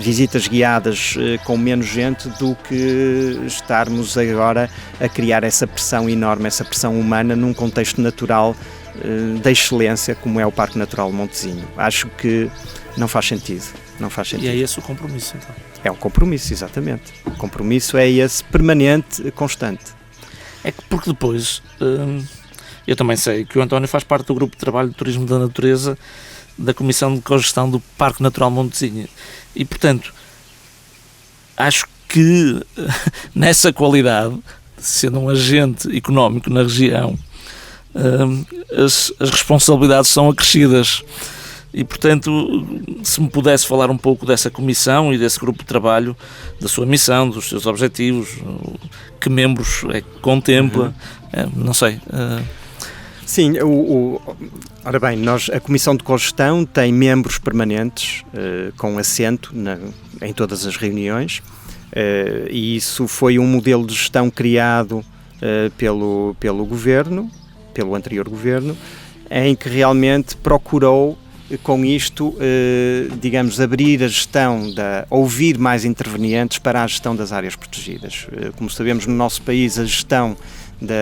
visitas guiadas com menos gente, do que estarmos agora a criar essa pressão enorme, essa pressão humana num contexto natural da excelência como é o Parque Natural Montezinho. Acho que não faz sentido. E é esse o compromisso, então? É um compromisso, exatamente. O compromisso é esse permanente, constante. É que porque depois, eu também sei que o António faz parte do grupo de trabalho de turismo da natureza da Comissão de Cogestão do Parque Natural Montezinho e, portanto, acho que nessa qualidade, sendo um agente económico na região, as responsabilidades são acrescidas e, portanto, se me pudesse falar um pouco dessa comissão e desse grupo de trabalho, da sua missão, dos seus objetivos, que membros é que contempla, não sei... Sim, ora bem, a Comissão de Cogestão tem membros permanentes com assento em todas as reuniões, e isso foi um modelo de gestão criado pelo governo, pelo anterior governo, em que realmente procurou com isto, digamos, abrir a gestão, ouvir mais intervenientes para a gestão das áreas protegidas. Como sabemos, no nosso país a gestão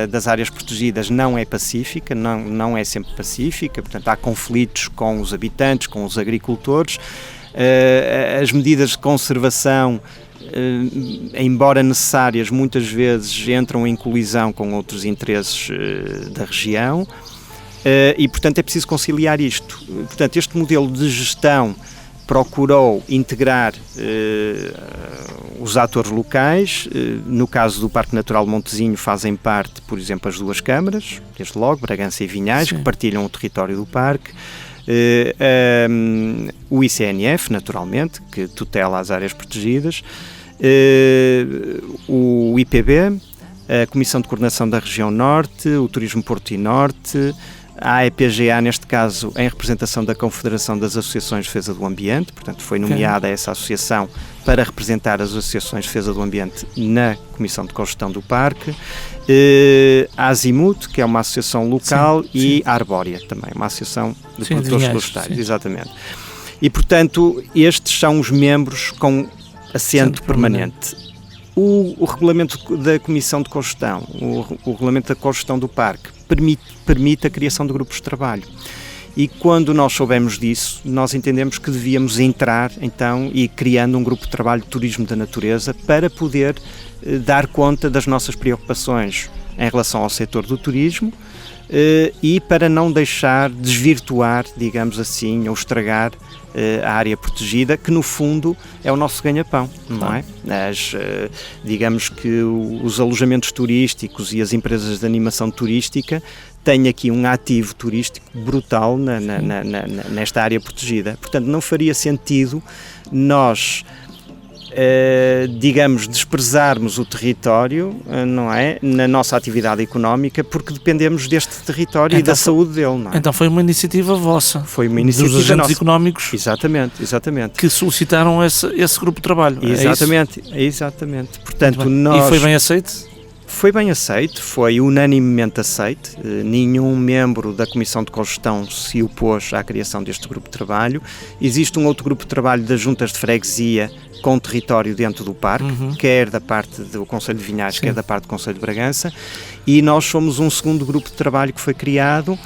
das áreas protegidas não é pacífica, não é sempre pacífica, portanto há conflitos com os habitantes, com os agricultores, as medidas de conservação, embora necessárias, muitas vezes entram em colisão com outros interesses da região, e portanto é preciso conciliar isto. Portanto, este modelo de gestão procurou integrar os atores locais. No caso do Parque Natural Montezinho fazem parte, por exemplo, as 2 câmaras, desde logo, Bragança e Vinhais, que partilham o território do parque, o ICNF, naturalmente, que tutela as áreas protegidas, o IPB, a Comissão de Coordenação da Região Norte, o Turismo Porto e Norte, a AEPGA, neste caso, em representação da Confederação das Associações de Defesa do Ambiente, portanto foi nomeada essa associação para representar as associações de defesa do ambiente na Comissão de Cogestão do Parque, a Azimut, que é uma associação local, e a Arbórea também, uma associação de produtores florestais, exatamente. E, portanto, estes são os membros com assento permanente. O regulamento da Comissão de Cogestão, o regulamento da cogestão do parque, permite a criação de grupos de trabalho. E quando nós soubemos disso, nós entendemos que devíamos entrar, então, e criando um grupo de trabalho de turismo da natureza para poder dar conta das nossas preocupações em relação ao setor do turismo e para não deixar desvirtuar, digamos assim, ou estragar a área protegida, que no fundo é o nosso ganha-pão, não é? Digamos que os alojamentos turísticos e as empresas de animação turística têm aqui um ativo turístico brutal nesta área protegida. Portanto, não faria sentido nós, digamos, desprezarmos o território, não é, na nossa atividade económica, porque dependemos deste território e da saúde dele, não é? Então foi uma iniciativa vossa. Foi uma iniciativa dos agentes nossa. Económicos. Exatamente. Que solicitaram esse grupo de trabalho. Exatamente. Portanto, E foi bem aceito? Foi bem aceito, foi unanimemente aceito. Nenhum membro da Comissão de Cogestão se opôs à criação deste grupo de trabalho. Existe um outro grupo de trabalho das juntas de freguesia com território dentro do parque, quer da parte do Concelho de Vinhais, quer da parte do Concelho de Bragança, e nós somos um segundo grupo de trabalho que foi criado.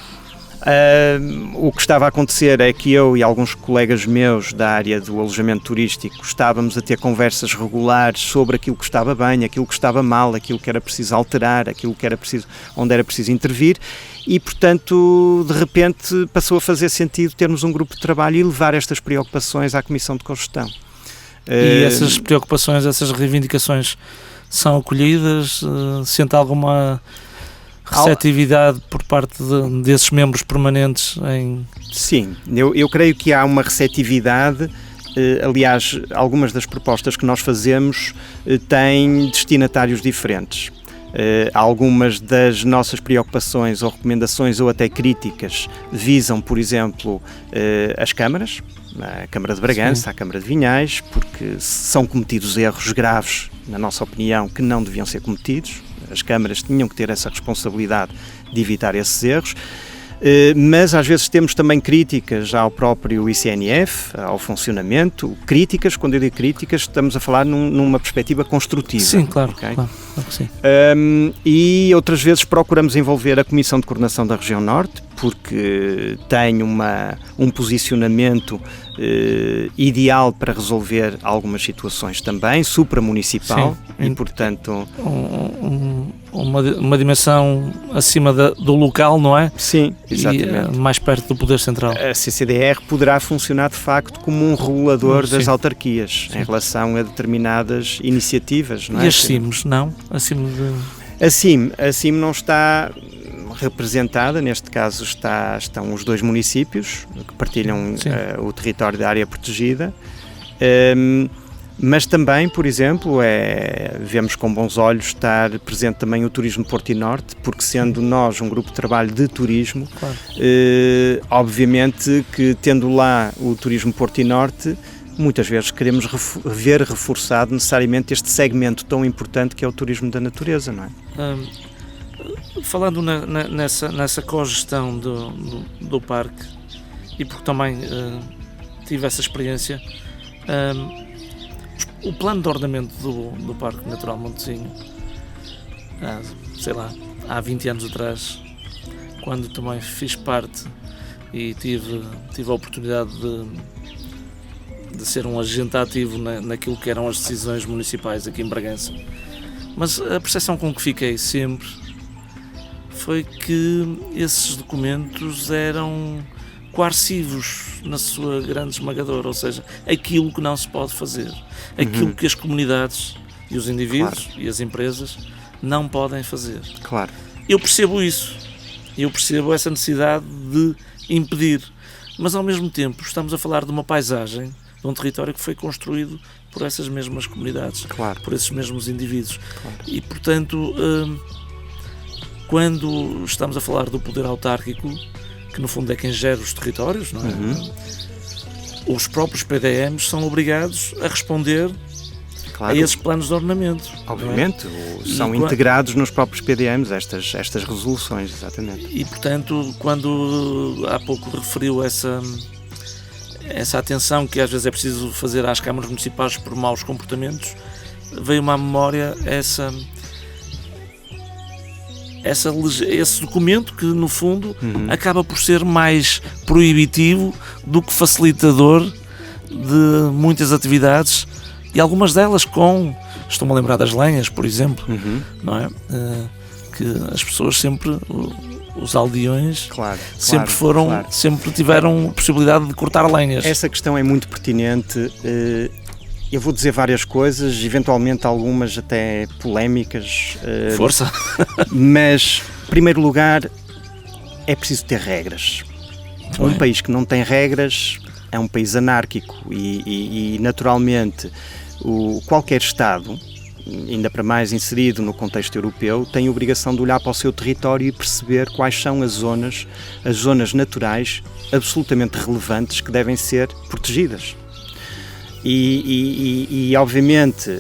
O que estava a acontecer é que eu e alguns colegas meus da área do alojamento turístico estávamos a ter conversas regulares sobre aquilo que estava bem, aquilo que estava mal, aquilo que era preciso alterar, aquilo que era preciso, onde era preciso intervir, e portanto de repente passou a fazer sentido termos um grupo de trabalho e levar estas preocupações à Comissão de Cogestão. E essas preocupações, essas reivindicações são acolhidas? Sente alguma receptividade por parte desses membros permanentes? Sim, eu creio que há uma receptividade. Aliás, algumas das propostas que nós fazemos têm destinatários diferentes. Algumas das nossas preocupações ou recomendações ou até críticas visam, por exemplo, as câmaras, a Câmara de Bragança, sim, a Câmara de Vinhais, porque são cometidos erros graves, na nossa opinião, que não deviam ser cometidos. As câmaras tinham que ter essa responsabilidade de evitar esses erros, mas às vezes temos também críticas ao próprio ICNF, ao funcionamento. Críticas, quando eu digo críticas, estamos a falar numa perspectiva construtiva. Sim, claro, okay? claro que sim. E outras vezes procuramos envolver a Comissão de Coordenação da Região Norte, porque tem um posicionamento ideal para resolver algumas situações também, supramunicipal, sim, e portanto... Uma dimensão acima do local, não é? Sim, exatamente. E mais perto do poder central. A CCDR poderá funcionar de facto como um regulador das sim, autarquias, sim, em relação a determinadas iniciativas, não é? E as CIMs, não? A CIM não está representada, neste caso estão os dois municípios que partilham o território da área protegida, mas também, por exemplo, vemos com bons olhos estar presente também o Turismo Porto e Norte, porque sendo nós um grupo de trabalho de turismo, claro, obviamente que tendo lá o Turismo Porto e Norte, muitas vezes queremos ver reforçado necessariamente este segmento tão importante que é o turismo da natureza, não é? Falando nessa cogestão do parque, e porque também tive essa experiência, o plano de ordenamento do Parque Natural Montezinho, há 20 anos atrás, quando também fiz parte e tive a oportunidade de ser um agente ativo naquilo que eram as decisões municipais aqui em Bragança, mas a percepção com que fiquei sempre foi que esses documentos eram coercivos na sua grande esmagadora, ou seja, aquilo que não se pode fazer, aquilo que as comunidades e os indivíduos, claro, e as empresas não podem fazer. Claro. Eu percebo isso, eu percebo essa necessidade de impedir, mas ao mesmo tempo estamos a falar de uma paisagem, de um território que foi construído por essas mesmas comunidades, claro, por esses mesmos indivíduos, claro, e portanto, quando estamos a falar do poder autárquico, que no fundo é quem gera os territórios, não é? Os próprios PDMs são obrigados a responder, claro, a esses planos de ordenamento. Obviamente, são integrados nos próprios PDMs estas resoluções, exatamente. E portanto, quando há pouco referiu essa atenção que às vezes é preciso fazer às câmaras municipais por maus comportamentos, veio-me à memória esse documento que, no fundo, acaba por ser mais proibitivo do que facilitador de muitas atividades, e algumas delas estou-me a lembrar das lenhas, por exemplo, não é? Que as pessoas sempre, os aldeões, claro, sempre claro. sempre tiveram possibilidade de cortar lenhas. Essa questão é muito pertinente. Eu vou dizer várias coisas, eventualmente algumas até polémicas. Força! Mas, em primeiro lugar, é preciso ter regras. Um país que não tem regras é um país anárquico e naturalmente, qualquer Estado, ainda para mais inserido no contexto europeu, tem a obrigação de olhar para o seu território e perceber quais são as zonas naturais absolutamente relevantes que devem ser protegidas. E obviamente,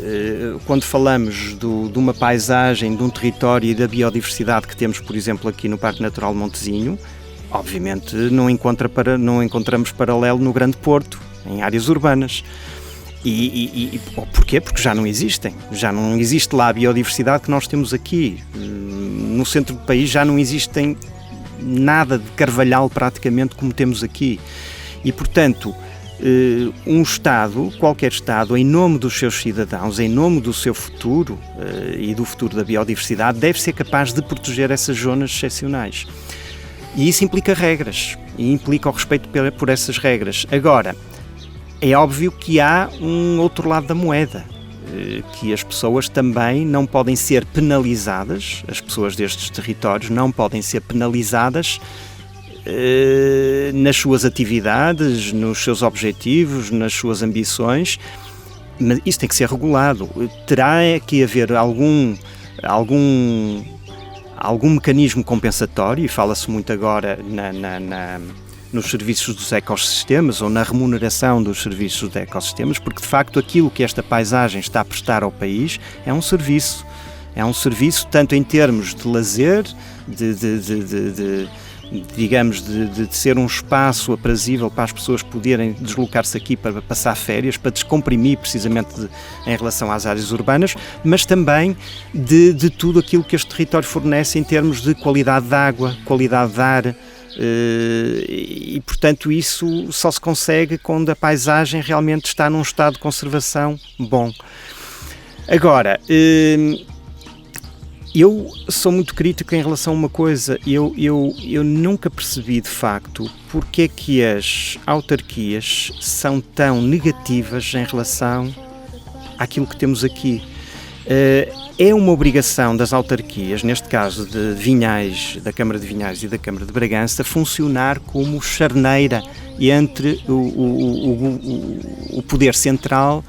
quando falamos de uma paisagem, de um território e da biodiversidade que temos, por exemplo, aqui no Parque Natural Montezinho, obviamente não encontramos paralelo no Grande Porto, em áreas urbanas. Porquê? Porque já não existe lá a biodiversidade que nós temos aqui. No centro do país já não existem nada de carvalhal praticamente como temos aqui. E, portanto, um Estado, qualquer Estado, em nome dos seus cidadãos, em nome do seu futuro e do futuro da biodiversidade, deve ser capaz de proteger essas zonas excepcionais. E isso implica regras, e implica o respeito por essas regras. Agora, é óbvio que há um outro lado da moeda, que as pessoas também não podem ser penalizadas, as pessoas destes territórios não podem ser penalizadas nas suas atividades, nos seus objetivos, nas suas ambições, mas isso tem que ser regulado. Terá que haver algum mecanismo compensatório, e fala-se muito agora nos serviços dos ecossistemas ou na remuneração dos serviços dos ecossistemas, porque de facto aquilo que esta paisagem está a prestar ao país é um serviço tanto em termos de lazer, de ser um espaço aprazível para as pessoas poderem deslocar-se aqui para passar férias, para descomprimir precisamente em relação às áreas urbanas, mas também de tudo aquilo que este território fornece em termos de qualidade de água, qualidade de ar, e portanto isso só se consegue quando a paisagem realmente está num estado de conservação bom. Agora, eu sou muito crítico em relação a uma coisa. Eu nunca percebi de facto porque é que as autarquias são tão negativas em relação àquilo que temos aqui. É uma obrigação das autarquias, neste caso de Vinhais, da Câmara de Vinhais e da Câmara de Bragança, funcionar como charneira entre o poder central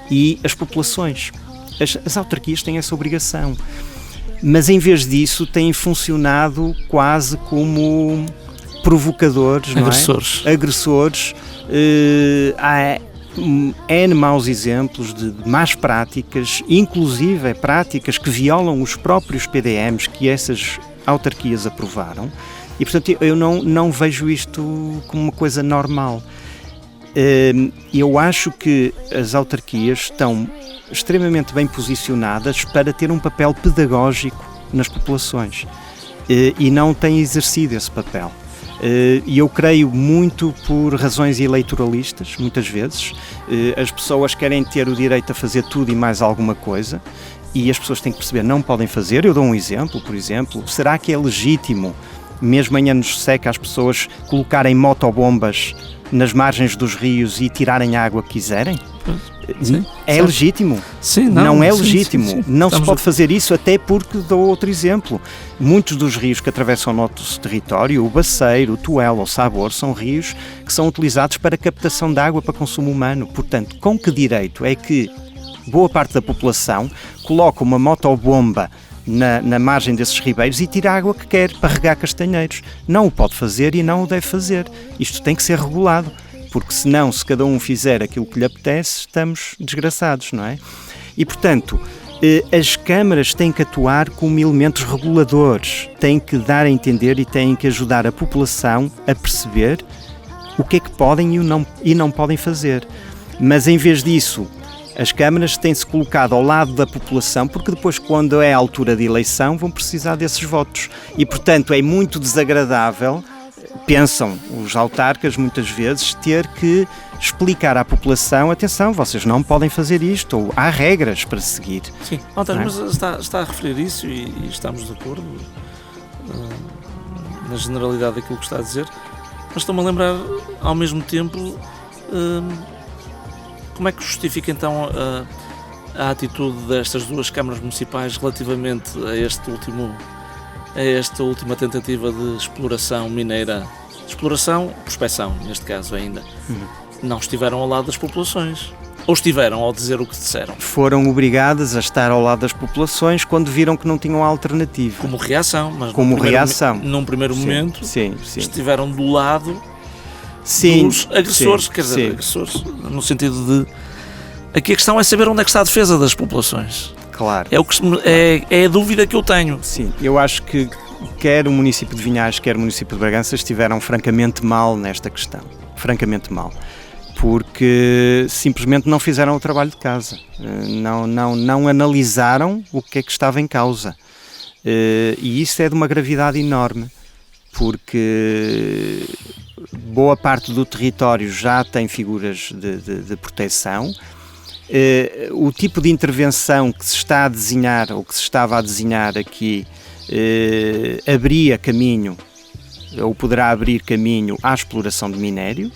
e as populações. As autarquias têm essa obrigação. Mas em vez disso têm funcionado quase como provocadores, agressores. Há N maus exemplos de más práticas, inclusive práticas que violam os próprios PDMs que essas autarquias aprovaram, e portanto eu não vejo isto como uma coisa normal. Eu acho que as autarquias estão extremamente bem posicionadas para ter um papel pedagógico nas populações e não têm exercido esse papel. E eu creio muito por razões eleitoralistas, muitas vezes. As pessoas querem ter o direito a fazer tudo e mais alguma coisa, e as pessoas têm que perceber, não podem fazer. Eu dou um exemplo, por exemplo, será que é legítimo, mesmo em anos de seca, as pessoas colocarem motobombas nas margens dos rios e tirarem a água que quiserem? Sim, é certo. Legítimo? Sim, não é legítimo. Sim. Não se pode fazer isso, até porque dou outro exemplo. Muitos dos rios que atravessam o nosso território, o Baceiro, o Tuelo, o Sabor, são rios que são utilizados para captação de água para consumo humano. Portanto, com que direito é que boa parte da população coloca uma motobomba na margem desses ribeiros e tira a água que quer para regar castanheiros? Não o pode fazer e não o deve fazer. Isto tem que ser regulado, porque senão, se cada um fizer aquilo que lhe apetece, estamos desgraçados, não é? E, portanto, as câmaras têm que atuar como elementos reguladores, têm que dar a entender e têm que ajudar a população a perceber o que é que podem e não podem fazer. Mas, em vez disso, as câmaras têm-se colocado ao lado da população, porque depois, quando é a altura de eleição, vão precisar desses votos. E, portanto, é muito desagradável, pensam os autarcas muitas vezes, ter que explicar à população: atenção, vocês não podem fazer isto, ou há regras para seguir. Sim, António, mas está a referir isso e estamos de acordo na generalidade daquilo que está a dizer, mas estou-me a lembrar ao mesmo tempo como é que justifica então a atitude destas duas câmaras municipais relativamente a esta última tentativa de exploração mineira, prospecção neste caso ainda. Não estiveram ao lado das populações, ou estiveram ao dizer o que disseram. Foram obrigadas a estar ao lado das populações quando viram que não tinham alternativa. Como reação, mas num primeiro momento estiveram do lado dos agressores, quer dizer, agressores no sentido Aqui a questão é saber onde é que está a defesa das populações. Claro. É a dúvida que eu tenho. Sim, eu acho que quer o município de Vinhais, quer o município de Bragança estiveram francamente mal nesta questão. Francamente mal. Porque simplesmente não fizeram o trabalho de casa. Não analisaram o que é que estava em causa. E isso é de uma gravidade enorme. Porque boa parte do território já tem figuras de proteção. O tipo de intervenção que se está a desenhar, ou que se estava a desenhar aqui, abria caminho, ou poderá abrir caminho à exploração de minério,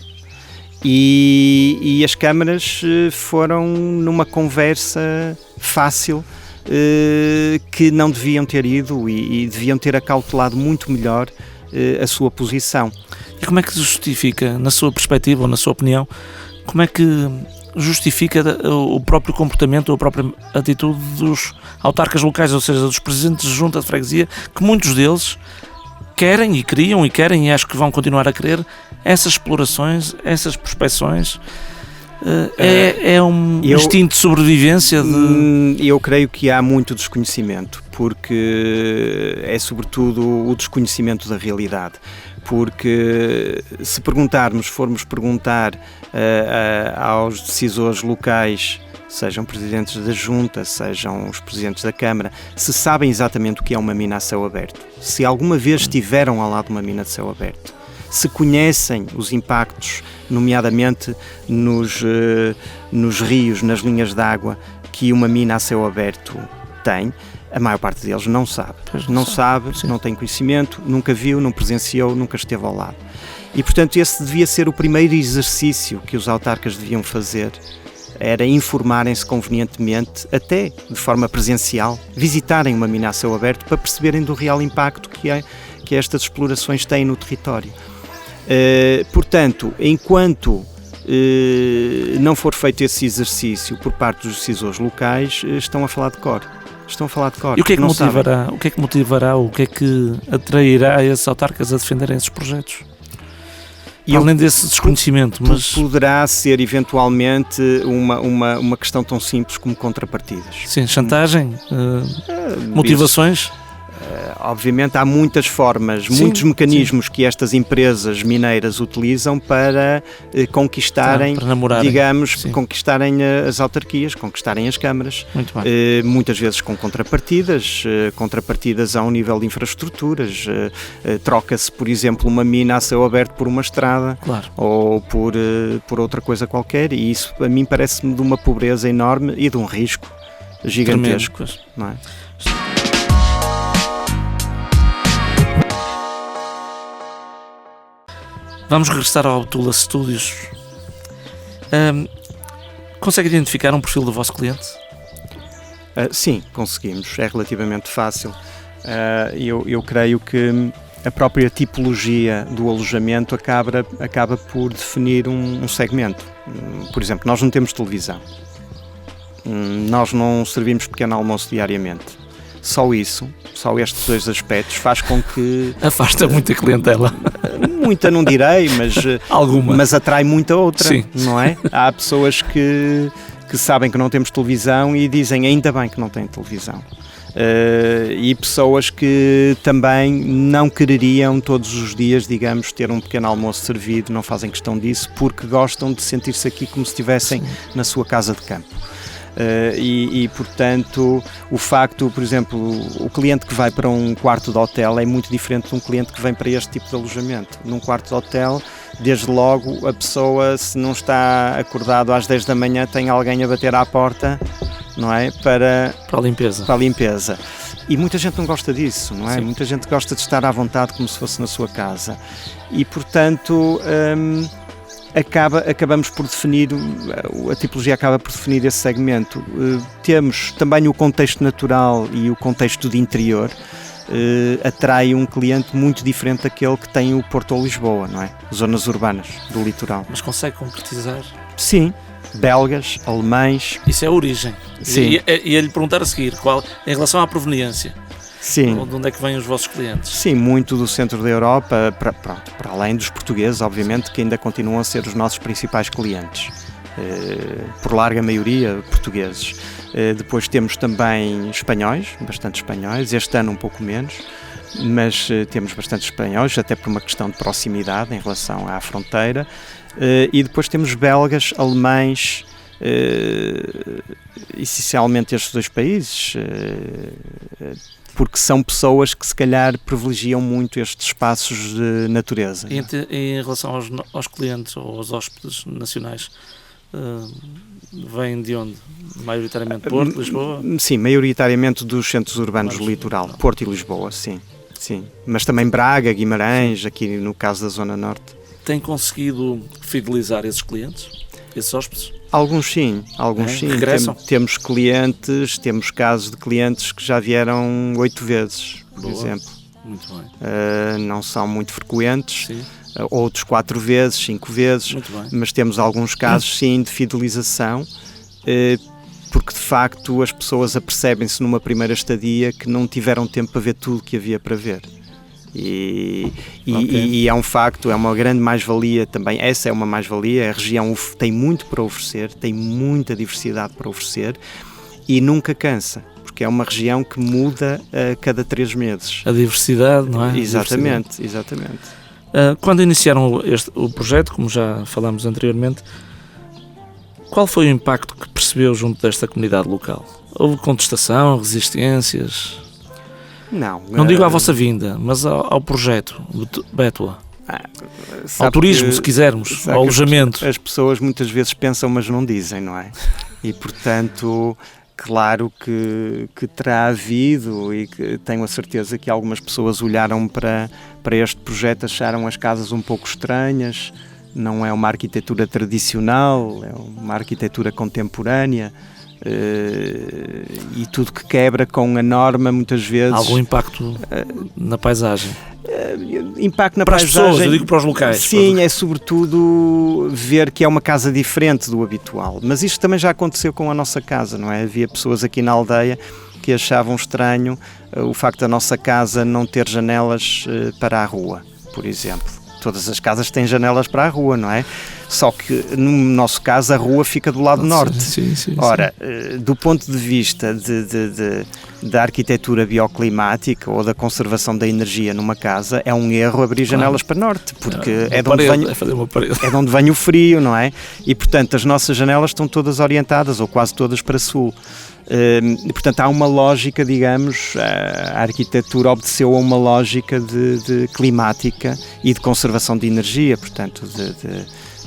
e as câmaras foram numa conversa fácil que não deviam ter ido e deviam ter acautelado muito melhor a sua posição. E como é que se justifica, na sua perspectiva ou na sua opinião, como é que justifica o próprio comportamento ou a própria atitude dos autarcas locais, ou seja, dos presidentes de junta de freguesia, que muitos deles querem e queriam e querem e acho que vão continuar a querer essas explorações, essas prospecções? É um instinto de sobrevivência? Eu creio que há muito desconhecimento, porque é sobretudo o desconhecimento da realidade. Porque se formos perguntar aos decisores locais, sejam presidentes da junta, sejam os presidentes da Câmara, se sabem exatamente o que é uma mina a céu aberto, se alguma vez estiveram ao lado de uma mina de céu aberto, se conhecem os impactos, nomeadamente nos rios, nas linhas de água, que uma mina a céu aberto tem, a maior parte deles não sabe. Não sabe, não tem conhecimento, nunca viu, não presenciou, nunca esteve ao lado. E, portanto, esse devia ser o primeiro exercício que os autarcas deviam fazer, era informarem-se convenientemente, até de forma presencial, visitarem uma mina a céu aberto para perceberem do real impacto que estas explorações têm no território. Portanto, enquanto não for feito esse exercício por parte dos decisores locais, estão a falar de cor. E o que é que motivará? O que é que atrairá esses autarcas a defenderem esses projetos? Além desse desconhecimento, mas poderá ser eventualmente uma questão tão simples como contrapartidas. Sim, chantagem, motivações. Obviamente há muitas formas, muitos mecanismos que estas empresas mineiras utilizam para conquistarem, para namorarem, digamos, conquistarem as autarquias, conquistarem as câmaras. Muito bem. Muitas vezes com contrapartidas ao nível de infraestruturas. Troca-se, por exemplo, uma mina a céu aberto por uma estrada, claro, ou por outra coisa qualquer, e isso a mim parece-me de uma pobreza enorme e de um risco gigantesco. Não é? Vamos regressar ao Tula Studios. Consegue identificar um perfil do vosso cliente? Sim, conseguimos. É relativamente fácil. Eu creio que a própria tipologia do alojamento acaba por definir um segmento. Por exemplo, nós não temos televisão. Nós não servimos pequeno almoço diariamente. Só estes dois aspectos faz com que... Afasta muita clientela. Muita não direi, mas... Alguma. Mas atrai muita outra, sim, não é? Há pessoas que sabem que não temos televisão e dizem ainda bem que não têm televisão. E pessoas que também não quereriam todos os dias, digamos, ter um pequeno almoço servido, não fazem questão disso, porque gostam de sentir-se aqui como se estivessem na sua casa de campo. Portanto, o facto, por exemplo, o cliente que vai para um quarto de hotel é muito diferente de um cliente que vem para este tipo de alojamento. Num quarto de hotel, desde logo, a pessoa, se não está acordado às 10 da manhã, tem alguém a bater à porta, não é? Para a limpeza. E muita gente não gosta disso, não é? Sim. Muita gente gosta de estar à vontade como se fosse na sua casa. E, portanto... acabamos por definir, a tipologia acaba por definir esse segmento. Temos também o contexto natural e o contexto de interior, atrai um cliente muito diferente daquele que tem o Porto ou Lisboa, não é? Zonas urbanas do litoral. Mas consegue concretizar? Sim, belgas, alemães. Isso é a origem. Sim. E lhe perguntar a seguir, em relação à proveniência. Sim. De onde é que vêm os vossos clientes? Sim, muito do centro da Europa, para além dos portugueses, obviamente, que ainda continuam a ser os nossos principais clientes. por larga maioria portugueses. Depois temos também espanhóis, bastante espanhóis, este ano um pouco menos, mas temos bastante espanhóis, até por uma questão de proximidade em relação à fronteira, e depois temos belgas, alemães, essencialmente estes dois países, porque são pessoas que se calhar privilegiam muito estes espaços de natureza. E em relação aos clientes ou aos hóspedes nacionais, vêm de onde? Maioritariamente Porto, Lisboa? Sim, maioritariamente dos centros urbanos do litoral, Porto e Lisboa, sim. Mas também Braga, Guimarães, aqui no caso da Zona Norte. Tem conseguido fidelizar esses clientes, esses hóspedes? Alguns sim. Regressam? Temos clientes, temos casos de clientes que já vieram 8 vezes, por exemplo. Muito bem. Não são muito frequentes, Sim. Outros 4 vezes, 5 vezes, Muito bem. mas temos alguns casos sim de fidelização, porque de facto as pessoas apercebem-se numa primeira estadia que não tiveram tempo para ver tudo o que havia para ver. E é um facto, é uma grande mais-valia também. Essa é uma mais-valia. A região tem muito para oferecer, tem muita diversidade para oferecer e nunca cansa, porque é uma região que muda a cada 3 meses. A diversidade, não é? Exatamente. Quando iniciaram o projeto, como já falámos anteriormente, qual foi o impacto que percebeu junto desta comunidade local? Houve contestação, resistências? Não digo à vossa vinda, mas ao projeto Bétula. Ao turismo, se quisermos, ao alojamento. As pessoas muitas vezes pensam, mas não dizem, não é? E portanto, claro que terá havido, e que tenho a certeza que algumas pessoas olharam para este projeto, acharam as casas um pouco estranhas. Não é uma arquitetura tradicional, é uma arquitetura contemporânea. E tudo que quebra com a norma muitas vezes. Algum impacto na paisagem? Impacto na para paisagem. As pessoas, eu digo para os locais. Sim, é sobretudo ver que é uma casa diferente do habitual. Mas isto também já aconteceu com a nossa casa, não é? Havia pessoas aqui na aldeia que achavam estranho o facto da nossa casa não ter janelas para a rua, por exemplo. Todas as casas têm janelas para a rua, não é? Só que, no nosso caso, a rua fica do lado norte. Sim. Ora, do ponto de vista da arquitetura bioclimática ou da conservação da energia numa casa, é um erro abrir janelas para norte, porque é de onde vem o frio, não é? E, portanto, as nossas janelas estão todas orientadas, ou quase todas, para sul. E, portanto, há uma lógica, digamos, a arquitetura obedeceu a uma lógica de climática e de conservação de energia, portanto,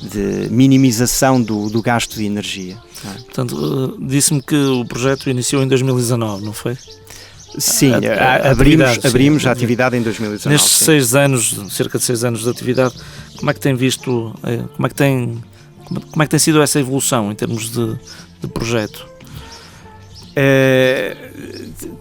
de minimização do gasto de energia. Não é? Portanto, disse-me que o projeto iniciou em 2019, não foi? Sim, abrimos a atividade em 2019. Nestes 6 anos, cerca de 6 anos de atividade, como é que tem visto, como é que tem sido essa evolução em termos de projeto?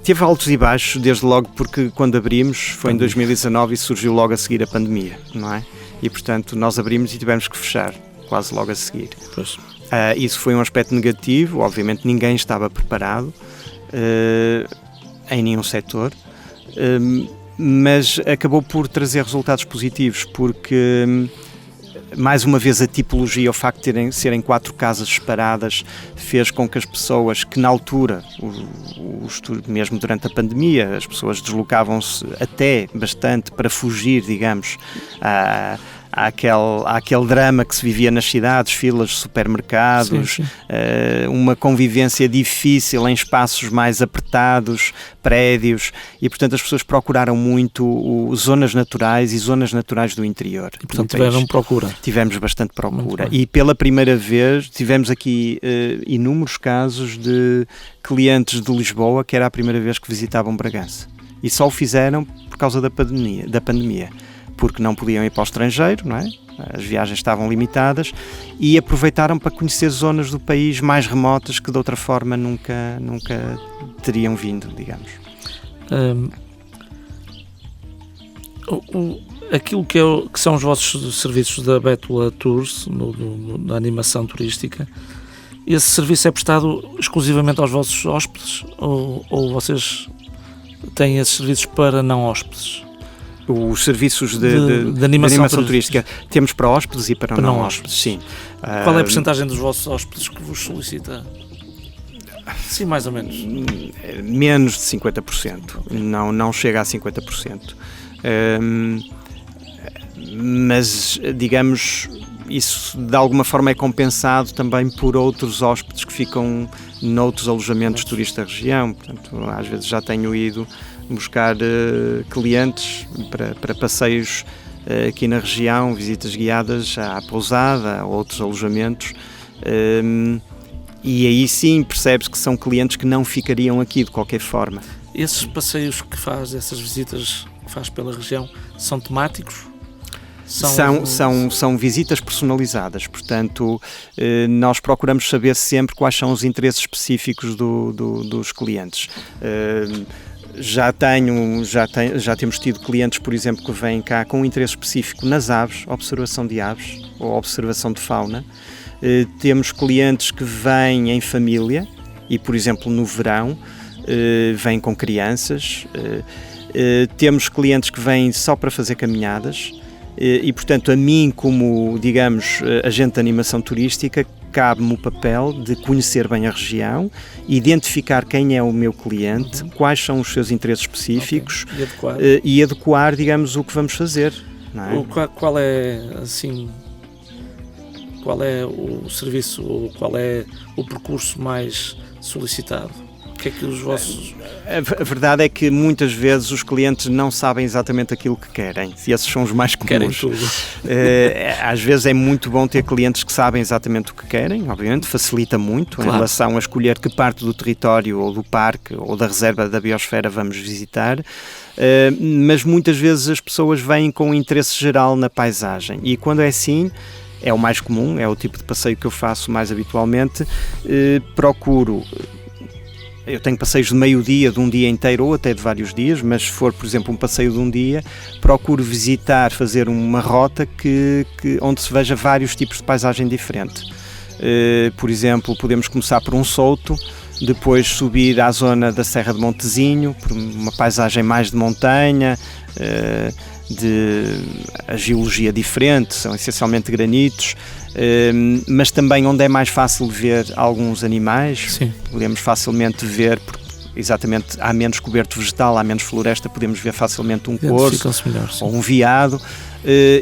Teve altos e baixos, desde logo, porque quando abrimos foi em 2019 e surgiu logo a seguir a pandemia, não é? E portanto nós abrimos e tivemos que fechar quase logo a seguir. Pois. Isso foi um aspecto negativo, obviamente ninguém estava preparado em nenhum setor, mas acabou por trazer resultados positivos, porque mais uma vez a tipologia, o facto de serem 4 casas separadas, fez com que as pessoas que na altura, mesmo durante a pandemia, as pessoas deslocavam-se até bastante para fugir, digamos, àquele drama que se vivia nas cidades, filas de supermercados, sim. Uma convivência difícil em espaços mais apertados, prédios, e portanto as pessoas procuraram muito zonas naturais e zonas naturais do interior. E portanto tiveram procura. Tivemos bastante procura e pela primeira vez tivemos aqui inúmeros casos de clientes de Lisboa que era a primeira vez que visitavam Bragança e só o fizeram por causa da pandemia. Porque não podiam ir para o estrangeiro, não é? As viagens estavam limitadas e aproveitaram para conhecer zonas do país mais remotas que de outra forma nunca teriam vindo, digamos. Aquilo que são os vossos serviços da Bétula Tours, da animação turística, esse serviço é prestado exclusivamente aos vossos hóspedes ou vocês têm esses serviços para não hóspedes? Os serviços de animação turística temos para hóspedes e para não hóspedes, sim. Qual é a percentagem dos vossos hóspedes que vos solicita? Sim, mais ou menos. Menos de 50%, não chega a 50%. Mas, digamos, isso de alguma forma é compensado também por outros hóspedes que ficam noutros alojamentos turísticos da região. Portanto, às vezes já tenho ido buscar clientes para passeios aqui na região, visitas guiadas à pousada, a outros alojamentos, e aí sim percebe-se que são clientes que não ficariam aqui de qualquer forma. Esses passeios que faz, essas visitas que faz pela região, são temáticos? São visitas personalizadas, portanto nós procuramos saber sempre quais são os interesses específicos dos clientes. Já temos tido clientes, por exemplo, que vêm cá com um interesse específico nas aves, observação de aves ou observação de fauna. Temos clientes que vêm em família e, por exemplo, no verão, vêm com crianças. Temos clientes que vêm só para fazer caminhadas e, portanto, a mim, como, digamos, agente de animação turística, cabe-me o papel de conhecer bem a região, identificar quem é o meu cliente, quais são os seus interesses específicos, e adequar, digamos, o que vamos fazer. Não é? Qual é, assim, qual é o serviço, ou qual é o percurso mais solicitado? O que é que os vossos... A verdade é que muitas vezes os clientes não sabem exatamente aquilo que querem, e esses são os mais comuns. Querem tudo. Às vezes é muito bom ter clientes que sabem exatamente o que querem, obviamente, facilita muito, claro, em relação a escolher que parte do território ou do parque ou da reserva da biosfera vamos visitar, mas muitas vezes as pessoas vêm com um interesse geral na paisagem, e quando é assim, é o mais comum, é o tipo de passeio que eu faço mais habitualmente, procuro... Eu tenho passeios de meio-dia, de um dia inteiro ou até de vários dias, mas se for, por exemplo, um passeio de um dia, procuro visitar, fazer uma rota onde se veja vários tipos de paisagem diferente. Por exemplo, podemos começar por um souto, depois subir à zona da Serra de Montezinho, por uma paisagem mais de montanha, a geologia diferente, são essencialmente granitos, mas também onde é mais fácil ver alguns animais. Sim. Podemos facilmente ver, porque exatamente há menos coberto vegetal, há menos floresta, podemos ver facilmente um corso ou um veado,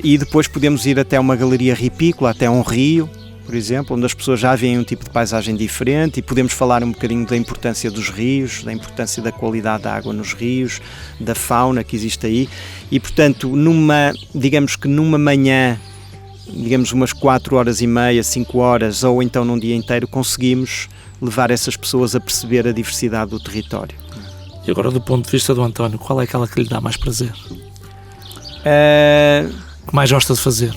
e depois podemos ir até uma galeria ripícola, até um rio, por exemplo, onde as pessoas já veem um tipo de paisagem diferente, e podemos falar um bocadinho da importância dos rios, da importância da qualidade da água nos rios, da fauna que existe aí, e portanto, digamos que numa manhã, digamos umas 4 horas e meia, 5 horas, ou então num dia inteiro, conseguimos levar essas pessoas a perceber a diversidade do território. E agora, do ponto de vista do António, qual é aquela que lhe dá mais prazer? Que mais gosta de fazer?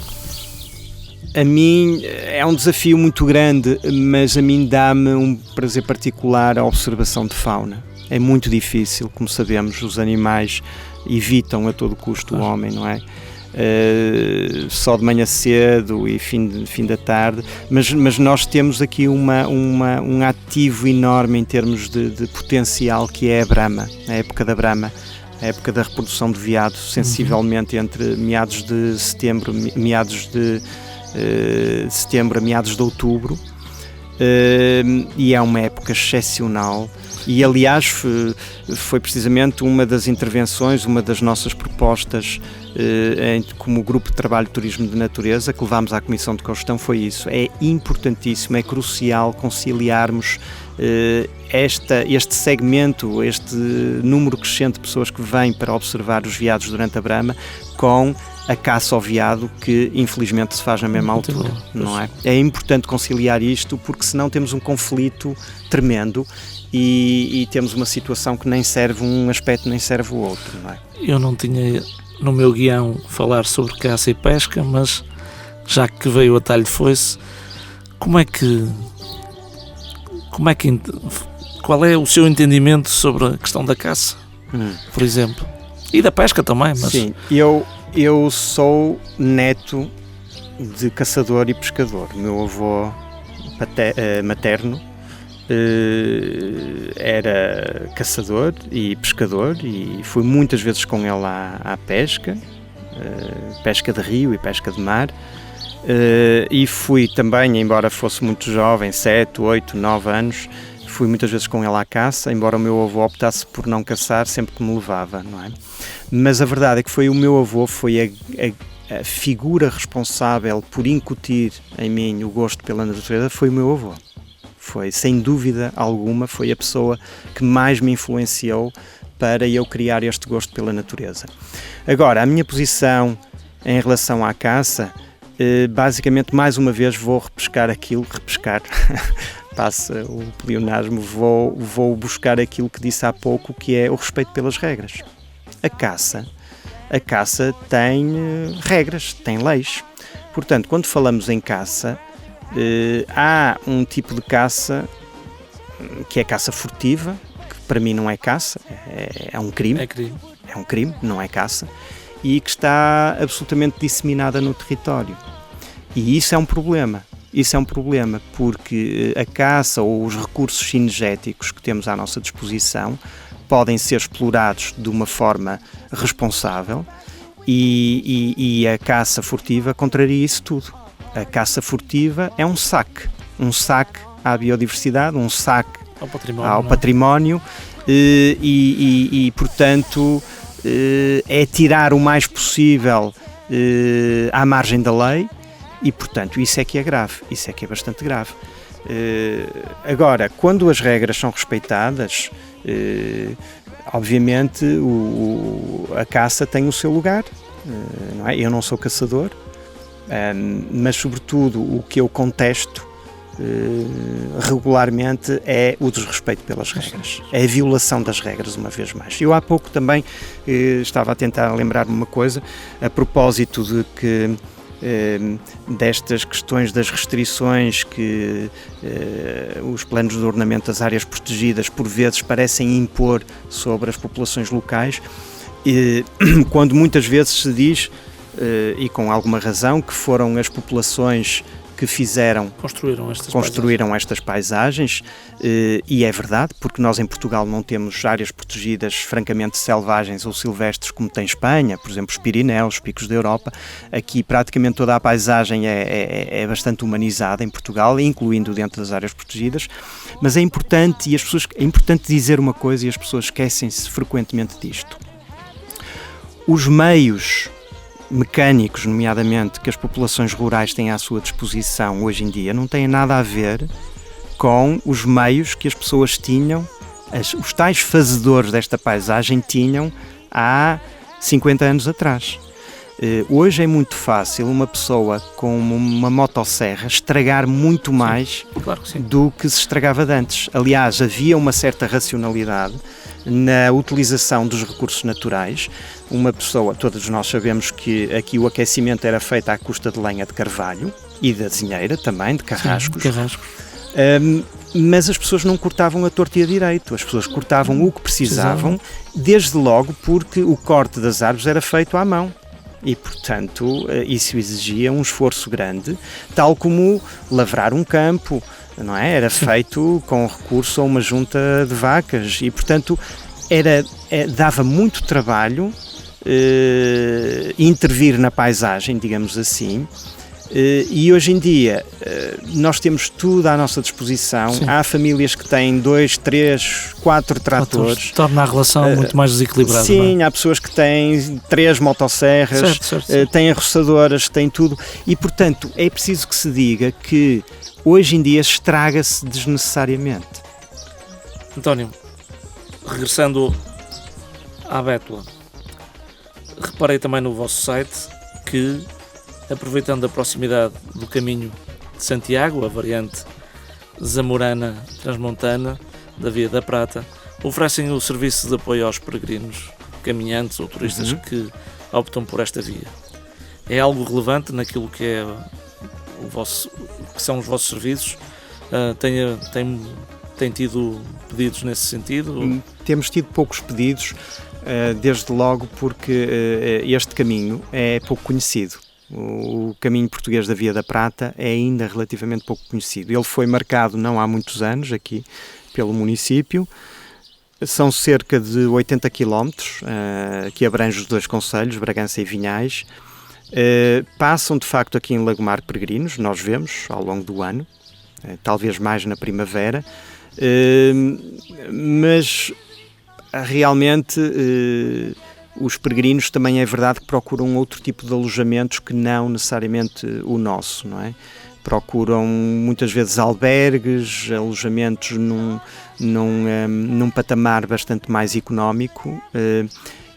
A mim é um desafio muito grande, mas a mim dá-me um prazer particular a observação de fauna. É muito difícil, como sabemos, os animais evitam a todo custo o homem, não é? Só de manhã cedo e fim da tarde, mas nós temos aqui um ativo enorme em termos de potencial, que é a brama, a época da brama, a época da reprodução de veado, sensivelmente entre meados de setembro, setembro a meados de outubro, e é uma época excepcional. E aliás foi precisamente uma das intervenções, uma das nossas propostas como Grupo de Trabalho de Turismo de Natureza que levámos à Comissão de Cogestão, foi isso. É importantíssimo, é crucial conciliarmos este segmento, este número crescente de pessoas que vêm para observar os veados durante a brama, com a caça ao veado, que infelizmente se faz na mesma altura, não é? É importante conciliar isto, porque senão temos um conflito tremendo e temos uma situação que nem serve um aspecto nem serve o outro, não é? Eu não tinha no meu guião falar sobre caça e pesca, mas já que veio a talho de foice, qual é o seu entendimento sobre a questão da caça, por exemplo? E da pesca também, mas... Sim, eu sou neto de caçador e pescador. O meu avô materno era caçador e pescador e fui muitas vezes com ele à pesca, pesca de rio e pesca de mar, e fui também, embora fosse muito jovem, 7, 8, 9 anos, fui muitas vezes com ele à caça, embora o meu avô optasse por não caçar sempre que me levava, não é? Mas a verdade é que foi o meu avô, foi a figura responsável por incutir em mim o gosto pela natureza, foi o meu avô. Foi, sem dúvida alguma, foi a pessoa que mais me influenciou para eu criar este gosto pela natureza. Agora, a minha posição em relação à caça, basicamente, mais uma vez, vou repescar, passa o pleonasmo, vou buscar aquilo que disse há pouco, que é o respeito pelas regras. A caça tem regras, tem leis. Portanto, quando falamos em caça, há um tipo de caça que é caça furtiva, que para mim não é caça, é um crime. É um crime, não é caça, e que está absolutamente disseminada no território. E isso é um problema. Isso é um problema porque a caça ou os recursos cinegéticos que temos à nossa disposição podem ser explorados de uma forma responsável e a caça furtiva contraria isso tudo. A caça furtiva é um saque à biodiversidade, um saque ao património e portanto, é tirar o mais possível à margem da lei e, portanto, isso é que é grave, isso é que é bastante grave. Agora, quando as regras são respeitadas, obviamente a caça tem o seu lugar, não é? Eu não sou caçador, mas sobretudo o que eu contesto regularmente é o desrespeito pelas regras, é a violação das regras, uma vez mais. Eu há pouco também estava a tentar lembrar-me uma coisa a propósito de que destas questões das restrições que os planos de ordenamento das áreas protegidas por vezes parecem impor sobre as populações locais, quando muitas vezes se diz, e com alguma razão, que foram as populações que construíram estas paisagens, e é verdade, porque nós em Portugal não temos áreas protegidas francamente selvagens ou silvestres como tem Espanha, por exemplo os Pirineus, os Picos da Europa. Aqui praticamente toda a paisagem é bastante humanizada em Portugal, incluindo dentro das áreas protegidas, mas é importante dizer uma coisa e as pessoas esquecem-se frequentemente disto. Os meios mecânicos, nomeadamente, que as populações rurais têm à sua disposição hoje em dia, não têm nada a ver com os meios que as pessoas tinham, os tais fazedores desta paisagem tinham há 50 anos atrás. Hoje é muito fácil uma pessoa com uma motosserra estragar muito mais do que se estragava de antes. Aliás, havia uma certa racionalidade na utilização dos recursos naturais. Uma pessoa, todos nós sabemos que aqui o aquecimento era feito à custa de lenha de carvalho e da azinheira também, de carrascos. Mas as pessoas não cortavam a torto e a direito, as pessoas cortavam o que precisavam, desde logo porque o corte das árvores era feito à mão. E, portanto, isso exigia um esforço grande, tal como lavrar um campo, não é? Era feito com recurso a uma junta de vacas e, portanto, dava muito trabalho intervir na paisagem, digamos assim, e hoje em dia nós temos tudo à nossa disposição. Sim. Há famílias que têm 2, 3, 4 tratores. Torna a relação muito mais desequilibrada. Sim, há pessoas que têm 3 motosserras, têm arroçadoras, têm tudo. E, portanto, é preciso que se diga que hoje em dia estraga-se desnecessariamente. António, regressando à Bétula, reparei também no vosso site que, aproveitando a proximidade do caminho de Santiago, a variante zamorana transmontana da Via da Prata, oferecem o serviço de apoio aos peregrinos, caminhantes ou turistas que optam por esta via. É algo relevante naquilo que é que são os vossos serviços? Tem tido pedidos nesse sentido? Temos tido poucos pedidos, desde logo porque este caminho é pouco conhecido. O caminho português da Via da Prata é ainda relativamente pouco conhecido. Ele foi marcado não há muitos anos aqui pelo município. São cerca de 80 km, que abrange os 2 concelhos, Bragança e Vinhais. Passam de facto aqui em Lagomar peregrinos, nós vemos ao longo do ano, talvez mais na primavera, mas realmente os peregrinos também é verdade que procuram outro tipo de alojamentos que não necessariamente o nosso, não é? Procuram muitas vezes albergues, alojamentos num patamar bastante mais económico